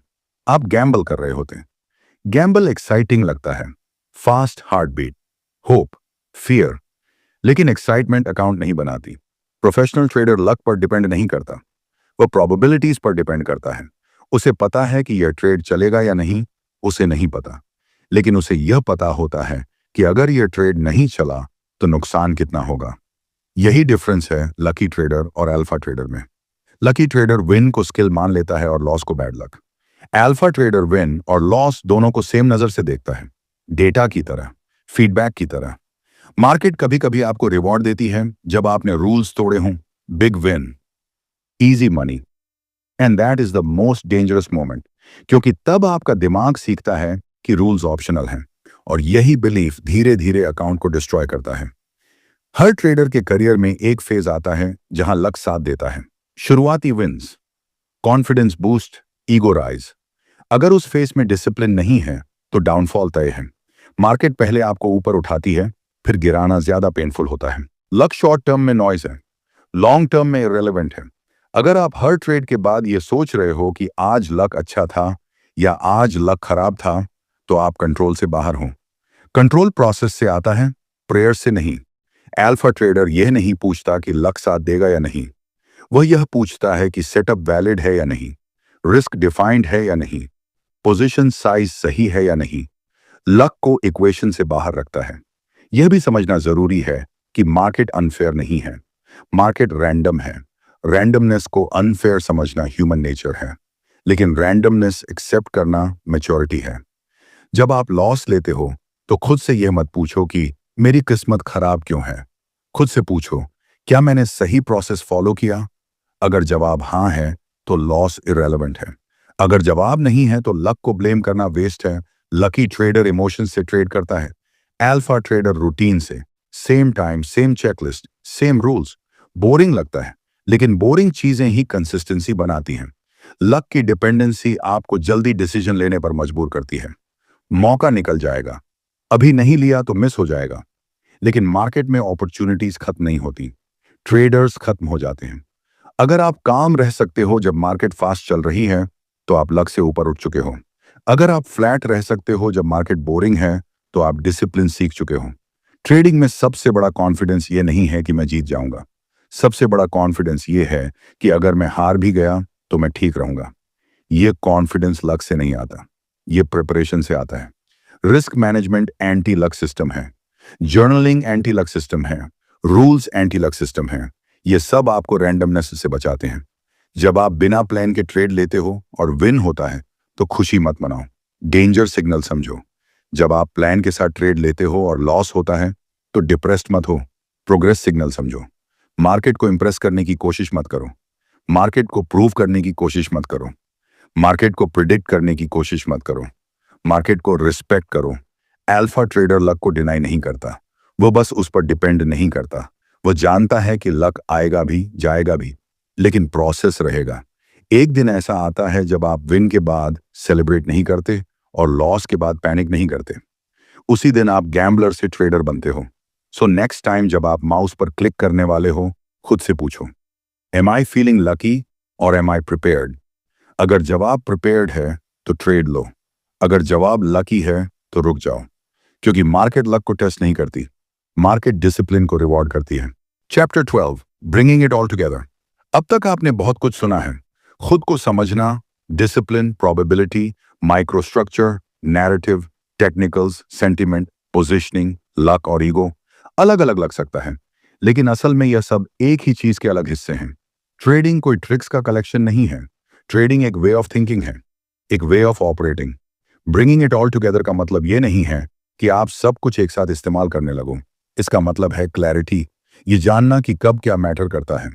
आप गैम्बल कर रहे होते। गैम्बल एक्साइटिंग लगता है, fast heart beat, hope, fear, लेकिन एक्साइटमेंट अकाउंट नहीं बनाती। प्रोफेशनल ट्रेडर लक पर डिपेंड नहीं करता, वो प्रोबेबिलिटीज पर डिपेंड करता है। उसे पता है कि यह ट्रेड चलेगा या नहीं, उसे नहीं पता, लेकिन उसे यह पता होता है कि अगर यह ट्रेड नहीं चला तो नुकसान कितना होगा। यही डिफरेंस है लकी ट्रेडर और अल्फा ट्रेडर में। लकी ट्रेडर विन को स्किल मान लेता है और लॉस को bad luck. Alpha trader win और लॉस दोनों को सेम नजर से देखता है, डेटा की तरह, फीडबैक की तरह। मार्केट कभी कभी आपको रिवॉर्ड देती है जब आपने रूल्स तोड़े हों, big win, easy money, and that is the most dangerous moment, क्योंकि तब आपका दिमाग सीखता है कि रूल्स ऑप्शनल हैं, और यही बिलीफ धीरे धीरे अकाउंट को डिस्ट्रॉय करता है। हर ट्रेडर के करियर में एक फेज आता है जहां लक साथ देता है। शुरुआती wins, confidence boost, ego rise. अगर उस फेज में डिसिप्लिन नहीं है तो डाउनफॉल तय है। मार्केट पहले आपको ऊपर उठाती है, फिर गिराना ज्यादा पेनफुल होता है। लक शॉर्ट टर्म में नॉइज है, लॉन्ग टर्म में इरेलेवेंट है। अगर आप हर ट्रेड के बाद ये सोच रहे हो कि आज लक अच्छा था या आज लक खराब था, तो आप कंट्रोल से बाहर हो। कंट्रोल प्रोसेस से आता है, प्रेयर से नहीं। अल्फा ट्रेडर यह नहीं पूछता कि लक साथ देगा या नहीं, वह यह पूछता है कि सेटअप वैलिड है या नहीं, रिस्क डिफाइंड है या नहीं, पोजीशन साइज सही है या नहीं। लक को इक्वेशन से बाहर रखता है। यह भी समझना जरूरी है कि मार्केट अनफेयर नहीं है, मार्केट रैंडम है। रैंडमनेस को अनफेयर समझना ह्यूमन नेचर है, लेकिन रैंडमनेस एक्सेप्ट करना मैच्योरिटी है। जब आप लॉस लेते हो तो खुद से यह मत पूछो कि मेरी किस्मत खराब क्यों है। खुद से पूछो, क्या मैंने सही प्रोसेस फॉलो किया? अगर जवाब हाँ है तो लॉस इरेलेवेंट है। अगर जवाब नहीं है तो लक को ब्लेम करना वेस्ट है। लकी ट्रेडर इमोशन से ट्रेड करता है, अल्फा ट्रेडर रूटीन से। Same time, same checklist, same rules. Boring लगता है, लेकिन बोरिंग चीजें ही कंसिस्टेंसी बनाती हैं। लक की डिपेंडेंसी आपको जल्दी डिसीजन लेने पर मजबूर करती है। मौका निकल जाएगा, अभी नहीं लिया तो मिस हो जाएगा। लेकिन मार्केट में अपॉर्चुनिटीज खत्म नहीं होती, ट्रेडर्स खत्म हो जाते हैं। अगर आप काम रह सकते हो जब मार्केट फास्ट चल रही है, तो आप लक से ऊपर उठ चुके हो। अगर आप फ्लैट रह सकते हो जब मार्केट बोरिंग है, तो आप डिसिप्लिन सीख चुके हो। ट्रेडिंग में सबसे बड़ा कॉन्फिडेंस ये नहीं है कि मैं जीत जाऊंगा, सबसे बड़ा कॉन्फिडेंस ये है कि अगर मैं हार भी गया तो मैं ठीक रहूंगा। ये कॉन्फिडेंस लक से नहीं आता, ये प्रिपरेशन से आता है। Risk management anti luck system है, जर्नलिंग एंटी लक सिस्टम है, रूल्स एंटी लक सिस्टम है। ये सब आपको रैंडमनेस से बचाते हैं। जब आप बिना प्लान के ट्रेड लेते हो और विन होता है, तो खुशी मत मनाओ, डेंजर सिग्नल समझो। जब आप प्लान के साथ ट्रेड लेते हो और लॉस होता है, तो डिप्रेस्ड मत हो, प्रोग्रेस सिग्नल समझो। मार्केट को इंप्रेस करने की कोशिश मत करो, मार्केट को प्रूव करने की कोशिश मत करो, मार्केट को प्रिडिक्ट करने की कोशिश मत करो, मार्केट को रिस्पेक्ट करो। अल्फा ट्रेडर लक को डिनाई नहीं करता, वो बस उस पर डिपेंड नहीं करता। वो जानता है कि लक आएगा भी जाएगा भी, लेकिन प्रोसेस रहेगा। एक दिन ऐसा आता है जब आप विन के बाद सेलिब्रेट नहीं करते और लॉस के बाद पैनिक नहीं करते। उसी दिन आप गैम्बलर से ट्रेडर बनते हो। सो नेक्स्ट टाइम जब आप माउस पर क्लिक करने वाले हो, खुद से पूछो, एम आई फीलिंग लकी और एम आई प्रिपेयर्ड? अगर जवाब प्रिपेयर्ड है तो ट्रेड लो, अगर जवाब लकी है तो रुक जाओ, क्योंकि मार्केट लक को टेस्ट नहीं करती, मार्केट डिसिप्लिन को रिवॉर्ड करती है। Chapter 12, bringing it all together. अब तक आपने बहुत कुछ सुना है, खुद को समझना, discipline, probability, micro structure, narrative, technicals, sentiment, positioning, luck और ईगो। अलग अलग लग सकता है, लेकिन असल में यह सब एक ही चीज के अलग हिस्से हैं। ट्रेडिंग कोई ट्रिक्स का कलेक्शन नहीं है, ट्रेडिंग एक वे ऑफ थिंकिंग है, एक way of operating. Bringing it all together का मतलब ये नहीं है कि आप सब कुछ एक साथ इस्तेमाल करने लगो। इसका मतलब है क्लैरिटी, ये जानना कि कब क्या मैटर करता है,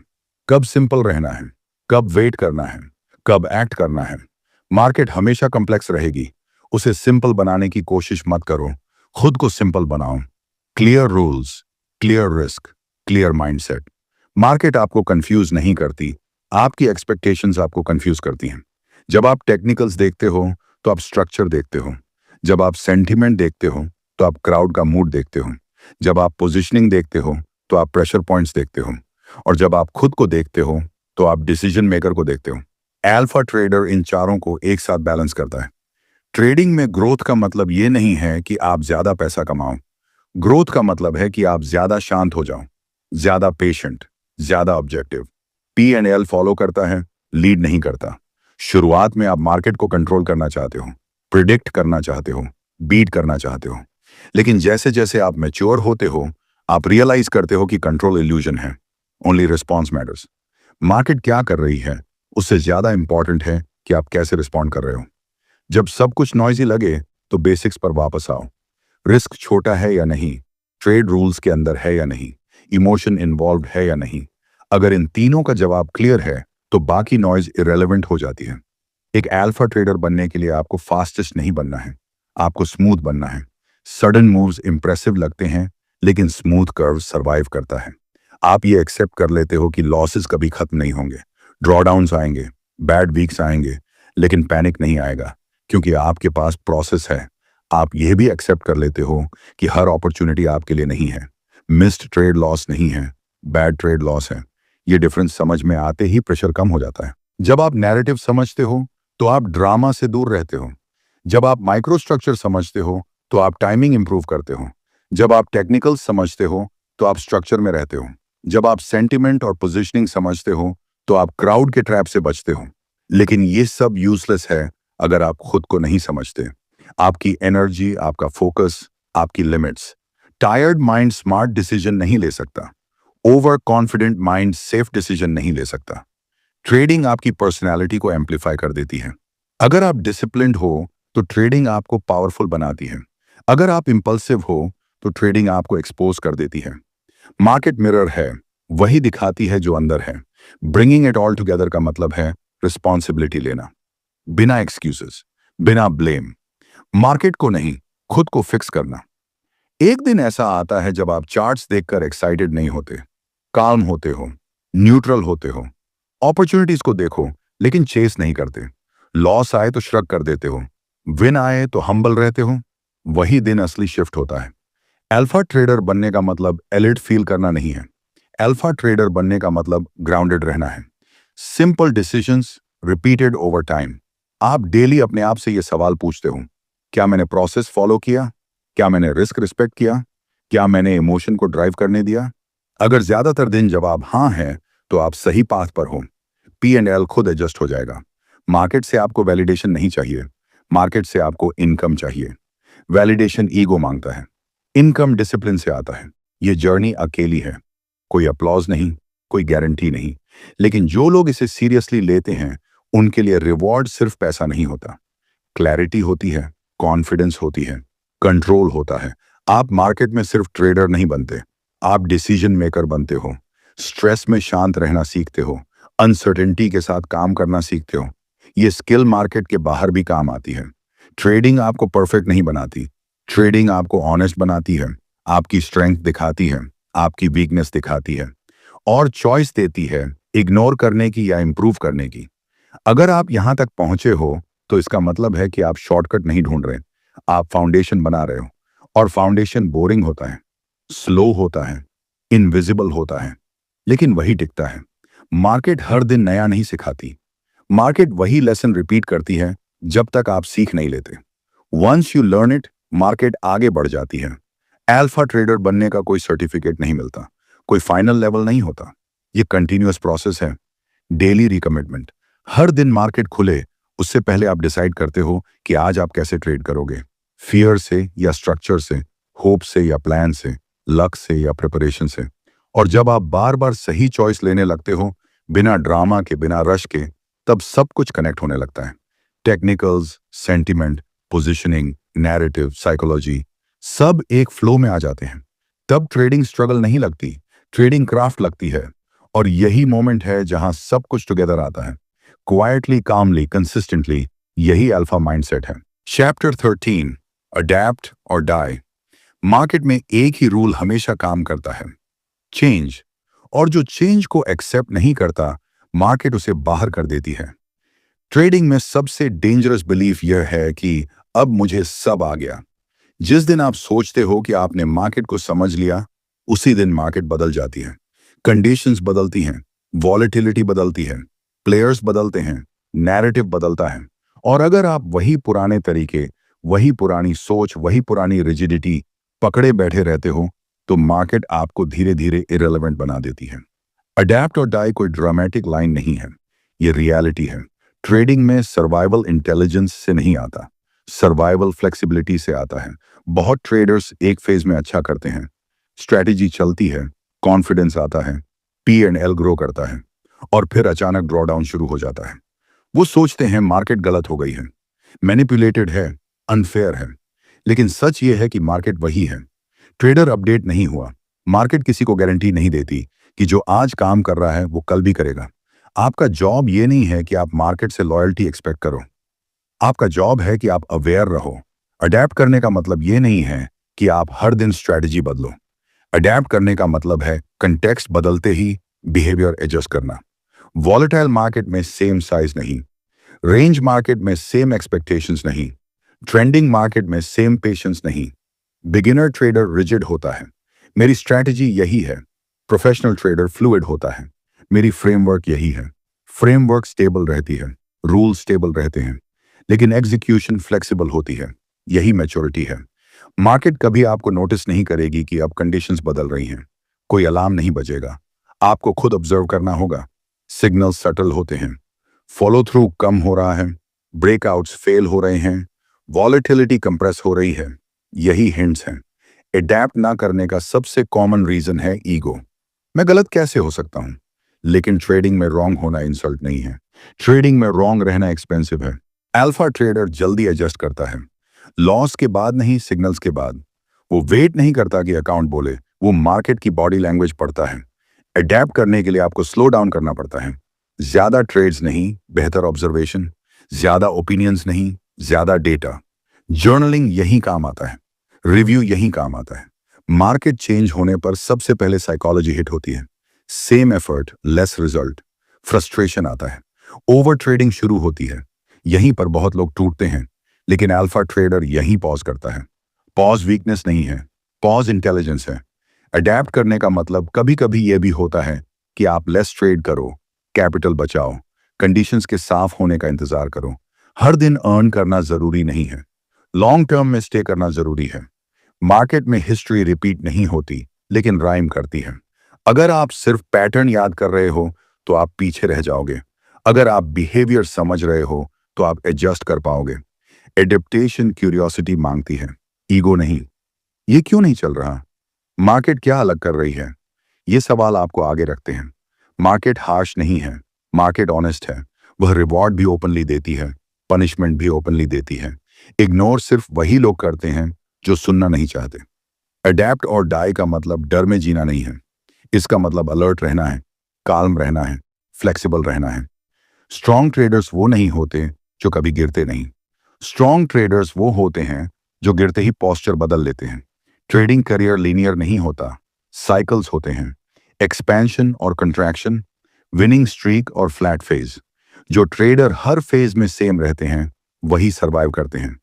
कब सिंपल रहना है, कब वेट करना है, कब एक्ट करना है। मार्केट हमेशा कॉम्प्लेक्स रहेगी, उसे सिंपल बनाने की कोशिश मत करो, खुद को सिंपल बनाओ। Clear rules, clear risk, clear mindset. Market आपको कंफ्यूज नहीं करती, आपकी एक्सपेक्टेशंस आपको कंफ्यूज करती हैं। जब आप टेक्निकल्स देखते हो तो आप स्ट्रक्चर देखते हो, जब आप सेंटिमेंट देखते हो तो आप क्राउड का मूड देखते हो, जब आप पोजीशनिंग देखते हो तो आप प्रेशर पॉइंट्स देखते हो, और जब आप खुद को देखते हो तो आप डिसीजन मेकर को देखते हो। अल्फा ट्रेडर इन चारों को एक साथ बैलेंस करता है। ट्रेडिंग में ग्रोथ का मतलब ये नहीं है कि आप ज्यादा पैसा कमाओ। ग्रोथ का मतलब है कि आप ज्यादा शांत हो जाओ, ज्यादा पेशेंट, ज्यादा ऑब्जेक्टिव। P&L फॉलो करता है, लीड नहीं करता। शुरुआत में आप मार्केट को कंट्रोल करना चाहते हो, प्रिडिक्ट करना चाहते हो, बीट करना चाहते हो, लेकिन जैसे जैसे आप मैच्योर होते हो आप रियलाइज करते हो कि कंट्रोल इल्यूजन है, ओनली रिस्पॉन्स मैटर्स। मार्केट क्या कर रही है उससे ज्यादा इंपॉर्टेंट है कि आप कैसे रिस्पॉन्ड कर रहे हो। जब सब कुछ नॉइजी लगे तो बेसिक्स पर वापस आओ। रिस्क छोटा है या नहीं, ट्रेड रूल्स के अंदर है या नहीं, इमोशन इन्वॉल्व है या नहीं। अगर इन तीनों का जवाब क्लियर है तो बाकी नॉइज इरेलेवेंट हो जाती है। एक अल्फा ट्रेडर बनने के लिए आपको फास्टेस्ट नहीं बनना है, आपको स्मूथ बनना है। सडन मूव्स इंप्रेसिव लगते हैं लेकिन स्मूथ कर्व सरवाइव करता है। आप ये एक्सेप्ट कर लेते हो कि लॉसेस कभी खत्म नहीं होंगे, ड्रॉडाउन्स आएंगे, बैड वीक्स आएंगे, लेकिन पैनिक नहीं आएगा क्योंकि आपके पास प्रोसेस है। आप यह भी एक्सेप्ट कर लेते हो कि हर अपॉर्चुनिटी आपके लिए नहीं है, मिस्ड ट्रेड लॉस नहीं है, बैड ट्रेड लॉस है। ये डिफरेंस समझ में आते ही प्रेशर कम हो जाता है। जब आप नैरेटिव समझते हो तो आप ड्रामा से दूर रहते हो। जब आप माइक्रो स्ट्रक्चर समझते हो तो आप टाइमिंग इंप्रूव करते हो। जब आप टेक्निकल समझते हो तो आप स्ट्रक्चर में रहते हो। जब आप सेंटिमेंट और पोजीशनिंग समझते हो तो आप क्राउड के ट्रैप से बचते हो। लेकिन ये सब यूजलेस है अगर आप खुद को नहीं समझते, आपकी एनर्जी, आपका फोकस, आपकी limits. Tired mind smart decision नहीं ले सकता, over confident mind safe decision नहीं ले सकता। ट्रेडिंग आपकी पर्सनैलिटी को एम्पलीफाई कर देती है। अगर आप डिसिप्लिन्ड हो तो ट्रेडिंग आपको पावरफुल बनाती है। अगर आप इंपल्सिव हो तो ट्रेडिंग आपको एक्सपोज कर देती है। मार्केट मिरर है, वही दिखाती है जो अंदर है। ब्रिंगिंग इट ऑल टुगेदर का मतलब है रिस्पॉन्सिबिलिटी लेना, बिना एक्सक्यूजेस, बिना ब्लेम। मार्केट को नहीं, खुद को फिक्स करना। एक दिन ऐसा आता है जब आप चार्ट्स देखकर एक्साइटेड नहीं होते, काल्म होते हो, न्यूट्रल होते हो। अपॉर्चुनिटीज को देखो लेकिन चेस नहीं करते। लॉस आए तो श्रग कर देते हो, विन आए तो हम्बल रहते हो। वही दिन असली शिफ्ट होता है। अल्फा ट्रेडर बनने का मतलब एलिट फील करना नहीं है। अल्फा ट्रेडर बनने का मतलब ग्राउंडेड रहना है। Simple decisions repeated over time. आप डेली अपने आप से ये सवाल पूछते हो, क्या मैंने प्रोसेस फॉलो किया, क्या मैंने रिस्क रिस्पेक्ट किया, क्या मैंने इमोशन को ड्राइव करने दिया। अगर ज्यादातर दिन जवाब हाँ है तो आप सही पाथ पर हो। P&L खुद एडजस्ट हो जाएगा। मार्केट से आपको वैलिडेशन नहीं चाहिए, मार्केट से आपको इनकम चाहिए। वैलिडेशन ईगो मांगता है, इनकम डिसिप्लिन से आता है। ये जर्नी अकेली है, कोई अप्लॉज नहीं, कोई गारंटी नहीं। लेकिन जो लोग इसे सीरियसली लेते हैं उनके लिए रिवॉर्ड सिर्फ पैसा नहीं होता, क्लैरिटी होती है, कॉन्फिडेंस होती है, कंट्रोल होता है। आप मार्केट में सिर्फ ट्रेडर नहीं बनते, आप डिसीजन मेकर बनते हो। स्ट्रेस में शांत रहना सीखते हो, अनसर्टेनिटी के साथ काम करना सीखते हो। ये स्किल मार्केट के बाहर भी काम आती है। ट्रेडिंग आपको परफेक्ट नहीं बनाती, ट्रेडिंग आपको ऑनेस्ट बनाती है, आपकी स्ट्रेंथ दिखाती है, आपकी वीकनेस दिखाती है, और चॉइस देती है इग्नोर करने की या इंप्रूव करने की। अगर आप यहां तक पहुंचे हो तो इसका मतलब है कि आप शॉर्टकट नहीं ढूंढ रहे, आप फाउंडेशन बना रहे हो। और फाउंडेशन बोरिंग होता है, स्लो होता है, इनविजिबल होता है, लेकिन वही टिकता है। मार्केट हर दिन नया नहीं सिखाती, मार्केट वही लेसन रिपीट करती है जब तक आप सीख नहीं लेते। Once you learn it, market आगे बढ़ जाती है। अल्फा ट्रेडर बनने का कोई सर्टिफिकेट नहीं मिलता, कोई फाइनल लेवल नहीं होता। ये कंटिन्यूअस प्रोसेस है, डेली रिकमिटमेंट। हर दिन मार्केट खुले उससे पहले आप डिसाइड करते हो कि आज आप कैसे ट्रेड करोगे। फियर से या स्ट्रक्चर से, होप से या प्लान से, लक से या प्रिपरेशन से। और जब आप बार बार सही चॉइस लेने लगते हो, बिना ड्रामा के, बिना रश के, तब सब कुछ कनेक्ट होने लगता है। Technicals, sentiment, positioning, narrative, psychology सब एक फ्लो में आ जाते हैं। तब ट्रेडिंग स्ट्रगल नहीं लगती, ट्रेडिंग क्राफ्ट लगती है। और यही मोमेंट है जहां सब कुछ टुगेदर आता है, क्वाइटली, कामली, कंसिस्टेंटली। यही अल्फा माइंडसेट है। चैप्टर 13, अडैप्ट और डाई। मार्केट में एक ही रूल हमेशा काम करता है, चेंज। और जो चेंज को एक्सेप्ट नहीं करता, मार्केट उसे बाहर कर देती है। ट्रेडिंग में सबसे डेंजरस बिलीफ यह है कि अब मुझे सब आ गया। जिस दिन आप सोचते हो कि आपने मार्केट को समझ लिया, उसी दिन मार्केट बदल जाती है। कंडीशंस बदलती हैं, वॉलेटिलिटी बदलती है, प्लेयर्स बदलते हैं, नैरेटिव बदलता है। और अगर आप वही पुराने तरीके, वही पुरानी सोच, वही पुरानी रिजिडिटी पकड़े बैठे रहते हो, तो मार्केट आपको धीरे धीरे इरेलेवेंट बना देती है। अडैप्ट और डाई कोई ड्रामेटिक लाइन नहीं है, ये रियलिटी है। ट्रेडिंग में सर्वाइवल इंटेलिजेंस से नहीं आता, सर्वाइवल फ्लेक्सिबिलिटी से आता है। बहुत ट्रेडर्स एक फेज में अच्छा करते हैं, स्ट्रैटेजी चलती है, कॉन्फिडेंस आता है, P&L ग्रो करता है, और फिर अचानक ड्रॉडाउन शुरू हो जाता है। वो सोचते हैं मार्केट गलत हो गई है, मैनिपुलेटेड है, अनफेयर है। लेकिन सच ये है कि मार्केट वही है। ट्रेडर अपडेट नहीं हुआ। मार्केट किसी को गारंटी नहीं देती कि जो आज काम कर रहा है वो कल भी करेगा। आपका जॉब ये नहीं है कि आप मार्केट से लॉयल्टी एक्सपेक्ट करो, आपका जॉब है कि आप अवेयर रहो। अडेप्ट करने का मतलब ये नहीं है कि आप हर दिन स्ट्रैटेजी बदलो। अडेप्ट करने का मतलब है कंटेक्स्ट बदलते ही बिहेवियर एडजस्ट करना। वॉलेटाइल मार्केट में सेम साइज नहीं, रेंज मार्केट में सेम एक्सपेक्टेशंस नहीं, ट्रेंडिंग मार्केट में सेम पेशेंस नहीं। बिगिनर ट्रेडर रिजिड होता है, मेरी स्ट्रैटेजी यही है। प्रोफेशनल ट्रेडर फ्लूइड होता है, मेरी फ्रेमवर्क यही है। फ्रेमवर्क स्टेबल रहती है, रूल स्टेबल रहते हैं, लेकिन एग्जीक्यूशन फ्लेक्सिबल होती है। यही मैच्योरिटी है। मार्केट कभी आपको नोटिस नहीं करेगी कि अब कंडीशंस बदल रही हैं। कोई अलार्म नहीं बजेगा, आपको खुद ऑब्जर्व करना होगा। सिग्नल सटल होते हैं, फॉलो थ्रू कम हो रहा है, ब्रेकआउट्स फेल हो रहे हैं, वॉलेटिलिटी कंप्रेस हो रही है। यही हिंट्स हैं। एडेप्ट ना करने का सबसे कॉमन रीजन है ईगो। मैं गलत कैसे हो सकता हूं? लेकिन ट्रेडिंग में रॉन्ग होना इंसल्ट नहीं है, ट्रेडिंग में रॉन्ग रहना एक्सपेंसिव है। अल्फा ट्रेडर जल्दी एडजस्ट करता है, लॉस के बाद नहीं, सिग्नल्स के बाद। वो वेट नहीं करता कि अकाउंट बोले, वो मार्केट की बॉडी लैंग्वेज पढ़ता है। अडेप्ट करने के लिए आपको स्लो डाउन करना पड़ता है। ज्यादा ट्रेड्स नहीं, बेहतर ऑब्जर्वेशन। ज्यादा ओपिनियंस नहीं, ज्यादा डेटा। जर्नलिंग यही काम आता है, रिव्यू यही काम आता है। मार्केट चेंज होने पर सबसे पहले साइकोलॉजी हिट होती है। Same effort, less result. Frustration आता है, ओवर ट्रेडिंग शुरू होती है। यहीं पर बहुत लोग टूटते हैं, लेकिन अल्फा ट्रेडर यहीं पॉज करता है। पॉज वीकनेस नहीं है, पॉज इंटेलिजेंस है। अडेप्ट करने का मतलब कभी कभी यह भी होता है कि आप लेस ट्रेड करो, कैपिटल बचाओ, कंडीशंस के साफ होने का इंतजार करो। हर दिन अर्न करना जरूरी नहीं है, लॉन्ग टर्म में स्टे करना जरूरी है। मार्केट में हिस्ट्री रिपीट नहीं होती, लेकिन राइम करती है। अगर आप सिर्फ पैटर्न याद कर रहे हो तो आप पीछे रह जाओगे। अगर आप बिहेवियर समझ रहे हो तो आप एडजस्ट कर पाओगे। एडेप्टेशन क्यूरियोसिटी मांगती है, ईगो नहीं। ये क्यों नहीं चल रहा? मार्केट क्या अलग कर रही है? ये सवाल आपको आगे रखते हैं। मार्केट हार्श नहीं है, मार्केट ऑनेस्ट है। वह रिवॉर्ड भी ओपनली देती है, पनिशमेंट भी ओपनली देती है। इग्नोर सिर्फ वही लोग करते हैं जो सुनना नहीं चाहते। अडेप्ट और डाई का मतलब डर में जीना नहीं है, इसका मतलब अलर्ट रहना है, काल्म रहना है, फ्लेक्सिबल रहना है। स्ट्रॉन्ग ट्रेडर्स वो नहीं होते जो कभी गिरते नहीं। स्ट्रॉन्ग ट्रेडर्स वो होते हैं जो गिरते ही पोस्चर बदल लेते हैं। ट्रेडिंग करियर लीनियर नहीं होता, साइकिल्स होते हैं, एक्सपेंशन और कंट्रैक्शन, विनिंग स्ट्रीक और फ्लैट फेज। जो ट्रेडर हर फेज में सेम रहते हैं वही सरवाइव करते हैं।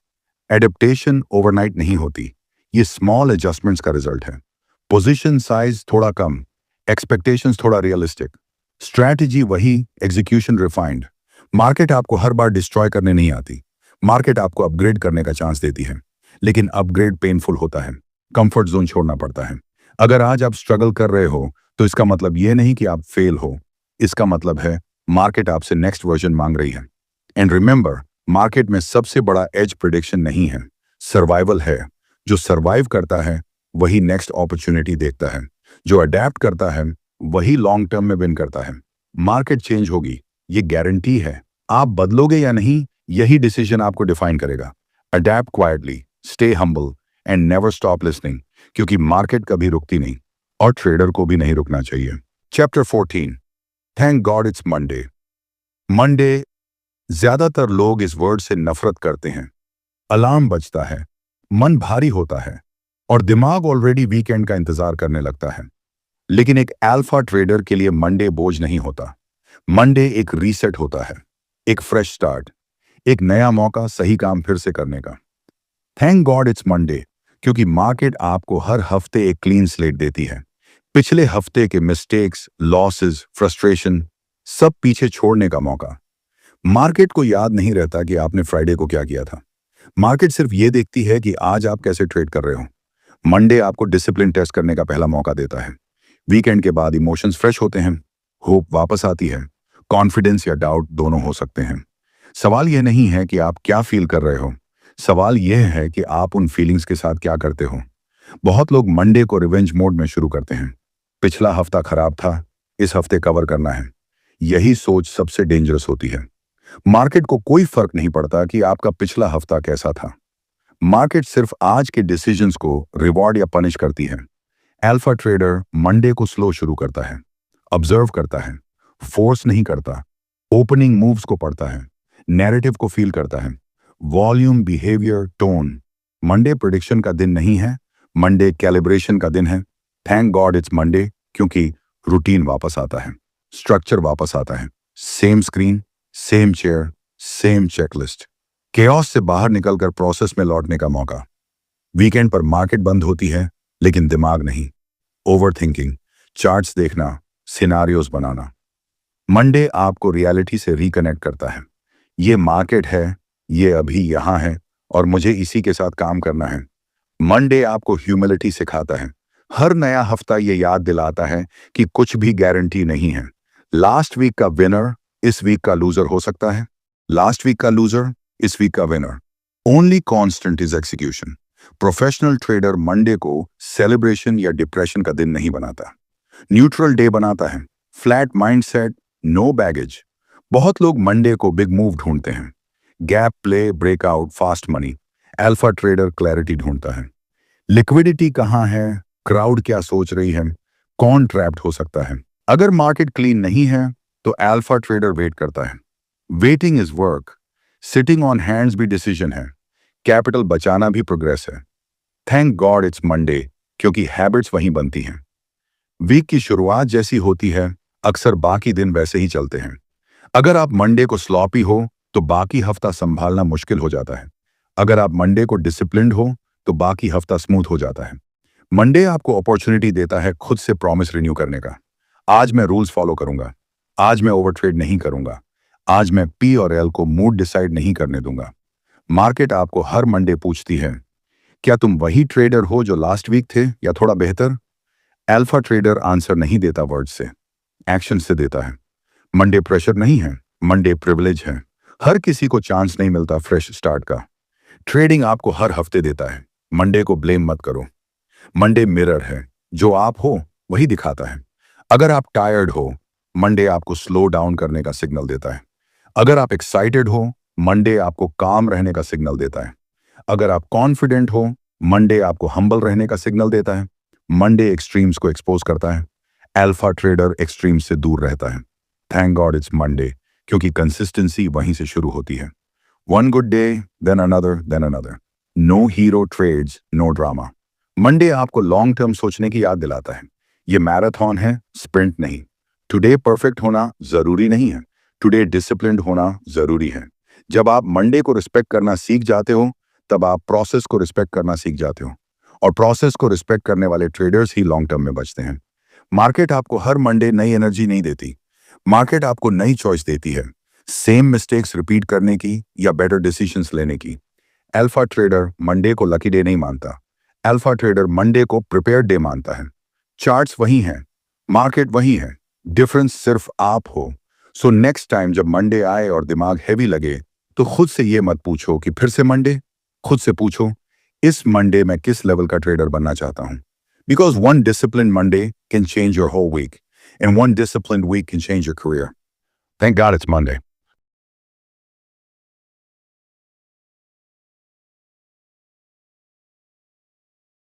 एडेप्टेशन ओवरनाइट नहीं होती, ये स्मॉल एडजस्टमेंट्स का रिजल्ट है। पोजीशन साइज थोड़ा कम, एक्सपेक्टेशंस थोड़ा रियलिस्टिक, स्ट्रैटेजी वही, एग्जीक्यूशन रिफाइंड। मार्केट आपको हर बार डिस्ट्रॉय करने नहीं आती, मार्केट आपको अपग्रेड करने का चांस देती है। लेकिन अपग्रेड पेनफुल होता है, कंफर्ट जोन छोड़ना पड़ता है। अगर आज आप स्ट्रगल कर रहे हो तो इसका मतलब यह नहीं कि आप फेल हो, इसका मतलब है मार्केट आपसे नेक्स्ट वर्जन मांग रही है। एंड रिमेंबर, मार्केट में सबसे बड़ा एज प्रिडिक्शन नहीं है, सर्वाइवल है। जो सर्वाइव करता है वही नेक्स्ट अपॉर्चुनिटी देखता है, जो अडेप्ट करता है वही लॉन्ग टर्म में विन करता है। मार्केट चेंज होगी, ये गारंटी है, आप बदलोगे या नहीं, यही डिसीजन आपको डिफाइन करेगा। Adapt quietly, stay humble and never stop listening, क्योंकि मार्केट कभी रुकती नहीं और ट्रेडर को भी नहीं रुकना चाहिए। Chapter 14, thank God it's Monday. Monday, ज्यादातर लोग इस वर्ड से नफरत करते हैं। अलार्म बजता है, मन भारी होता है और दिमाग ऑलरेडी वीकेंड का इंतजार करने लगता है। लेकिन एक अल्फा ट्रेडर के लिए मंडे बोझ नहीं होता। मंडे एक रीसेट होता है, एक फ्रेश स्टार्ट, एक नया मौका सही काम फिर से करने का। थैंक गॉड इट्स मंडे, क्योंकि मार्केट आपको हर हफ्ते एक क्लीन स्लेट देती है। पिछले हफ्ते के मिस्टेक्स, लॉसेस, फ्रस्ट्रेशन सब पीछे छोड़ने का मौका। मार्केट को याद नहीं रहता कि आपने फ्राइडे को क्या किया था। मार्केट सिर्फ ये देखती है कि आज आप कैसे ट्रेड कर रहे हो। मंडे आपको डिसिप्लिन टेस्ट करने का पहला मौका देता है। वीकेंड के बाद इमोशंस फ्रेश होते हैं, होप वापस आती है, कॉन्फिडेंस या डाउट दोनों हो सकते हैं। सवाल यह नहीं है कि आप क्या फील कर रहे हो, सवाल यह है कि आप उन फीलिंग्स के साथ क्या करते हो। बहुत लोग मंडे को रिवेंज मोड में शुरू करते हैं। पिछला हफ्ता खराब था, इस हफ्ते कवर करना है। यही सोच सबसे डेंजरस होती है। मार्केट को कोई फर्क नहीं पड़ता कि आपका पिछला हफ्ता कैसा था। मार्केट सिर्फ आज के डिसीजंस को रिवॉर्ड या पनिश करती है। अल्फा ट्रेडर मंडे को स्लो शुरू करता है, ऑब्जर्व करता है, फोर्स नहीं करता, ओपनिंग मूव्स को पढ़ता है, नैरेटिव को फील करता है, volume, behaviour, tone. Monday prediction का दिन नहीं है, मंडे कैलिब्रेशन का दिन है। थैंक गॉड इट्स मंडे, क्योंकि रूटीन वापस आता है, स्ट्रक्चर वापस आता है, same screen, same chair, same checklist. Chaos से बाहर निकलकर प्रोसेस में लौटने का मौका। वीकेंड पर मार्केट बंद होती है, लेकिन दिमाग नहीं। ओवरथिंकिंग, चार्ट्स देखना, सिनारियोज बनाना। मंडे आपको रियलिटी से रिकनेक्ट करता है। ये मार्केट है, ये अभी यहां है और मुझे इसी के साथ काम करना है। मंडे आपको ह्यूमिलिटी सिखाता है। हर नया हफ्ता ये याद दिलाता है कि कुछ भी गारंटी नहीं है। लास्ट वीक का विनर इस वीक का लूजर हो सकता है, लास्ट वीक का लूजर इस वीक का winner. Only constant is execution. Professional trader Monday को सेलिब्रेशन या डिप्रेशन का दिन नहीं बनाता, न्यूट्रल डे बनाता है। Flat mindset, no baggage. बहुत लोग मंडे को बिग मूव ढूंढते हैं, gap play, breakout, fast money. Alpha trader clarity ढूंढता है। लिक्विडिटी कहां है, क्राउड क्या सोच रही है, कौन ट्रैप्ड हो सकता है। अगर मार्केट क्लीन नहीं है तो अल्फा ट्रेडर वेट करता है। Waiting is work, sitting on hands भी डिसीजन है, कैपिटल बचाना भी प्रोग्रेस है। थैंक गॉड इट्स मंडे, क्योंकि हैबिट्स वहीं बनती हैं। वीक की शुरुआत जैसी होती है, अक्सर बाकी दिन वैसे ही चलते हैं। अगर आप मंडे को स्लॉपी हो तो बाकी हफ्ता संभालना मुश्किल हो जाता है। अगर आप मंडे को डिसिप्लिन्ड हो तो बाकी हफ्ता स्मूथ हो जाता है। मंडे आपको अपॉर्चुनिटी देता है खुद से प्रॉमिस रिन्यू करने का। आज मैं रूल्स फॉलो करूंगा, आज मैं ओवरट्रेड नहीं करूंगा, आज मैं पी और एल को मूड डिसाइड नहीं करने दूंगा। मार्केट आपको हर मंडे पूछती है, क्या तुम वही ट्रेडर हो जो लास्ट वीक थे या थोड़ा बेहतर? अल्फा ट्रेडर आंसर नहीं देता वर्ड से, एक्शन से देता है। मंडे प्रेशर नहीं है, मंडे प्रिविलेज है। हर किसी को चांस नहीं मिलता फ्रेश स्टार्ट का। ट्रेडिंग आपको हर हफ्ते देता है। मंडे को ब्लेम मत करो। मंडे मिरर है, जो आप हो वही दिखाता है। अगर आप टायर्ड हो, मंडे आपको स्लो डाउन करने का सिग्नल देता है। अगर आप एक्साइटेड हो, मंडे आपको काम रहने का सिग्नल देता है। अगर आप कॉन्फिडेंट हो, मंडे आपको हम्बल रहने का सिग्नल देता है। मंडे एक्सट्रीम्स को एक्सपोज करता है। अल्फा ट्रेडर एक्सट्रीम्स से दूर रहता है। थैंक गॉड इट्स मंडे, क्योंकि कंसिस्टेंसी वहीं से शुरू होती है। One good day, then another, then another. No hero trades, no drama. Monday आपको लॉन्ग टर्म सोचने की याद दिलाता है। ये मैराथन है, स्प्रिंट नहीं। टुडे परफेक्ट होना जरूरी नहीं है, टुडे डिसिप्लिन्ड होना जरूरी है। जब आप मंडे को रिस्पेक्ट करना सीख जाते हो, तब आप प्रोसेस को रिस्पेक्ट करना सीख जाते हो, और प्रोसेस को रिस्पेक्ट करने वाले ट्रेडर्स ही लॉन्ग टर्म में बचते हैं। मार्केट आपको हर मंडे नई एनर्जी नहीं देती, मार्केट आपको नई चॉइस देती है, सेम मिस्टेक्स रिपीट करने की या बेटर डिसीजंस लेने की। अल्फा ट्रेडर मंडे को लकी डे नहीं मानता, अल्फा ट्रेडर मंडे को प्रिपेयर डे मानता है। चार्ट्स वही हैं, मार्केट वही है, डिफरेंस सिर्फ आप हो। सो नेक्स्ट टाइम जब मंडे आए और दिमाग हैवी लगे, तो खुद से ये मत पूछो कि फिर से मंडे। खुद से पूछो, इस मंडे मैं किस लेवल का ट्रेडर बनना चाहता हूं। Because one discipline Monday can change your whole week, and one discipline week can change your career. Thank God it's Monday.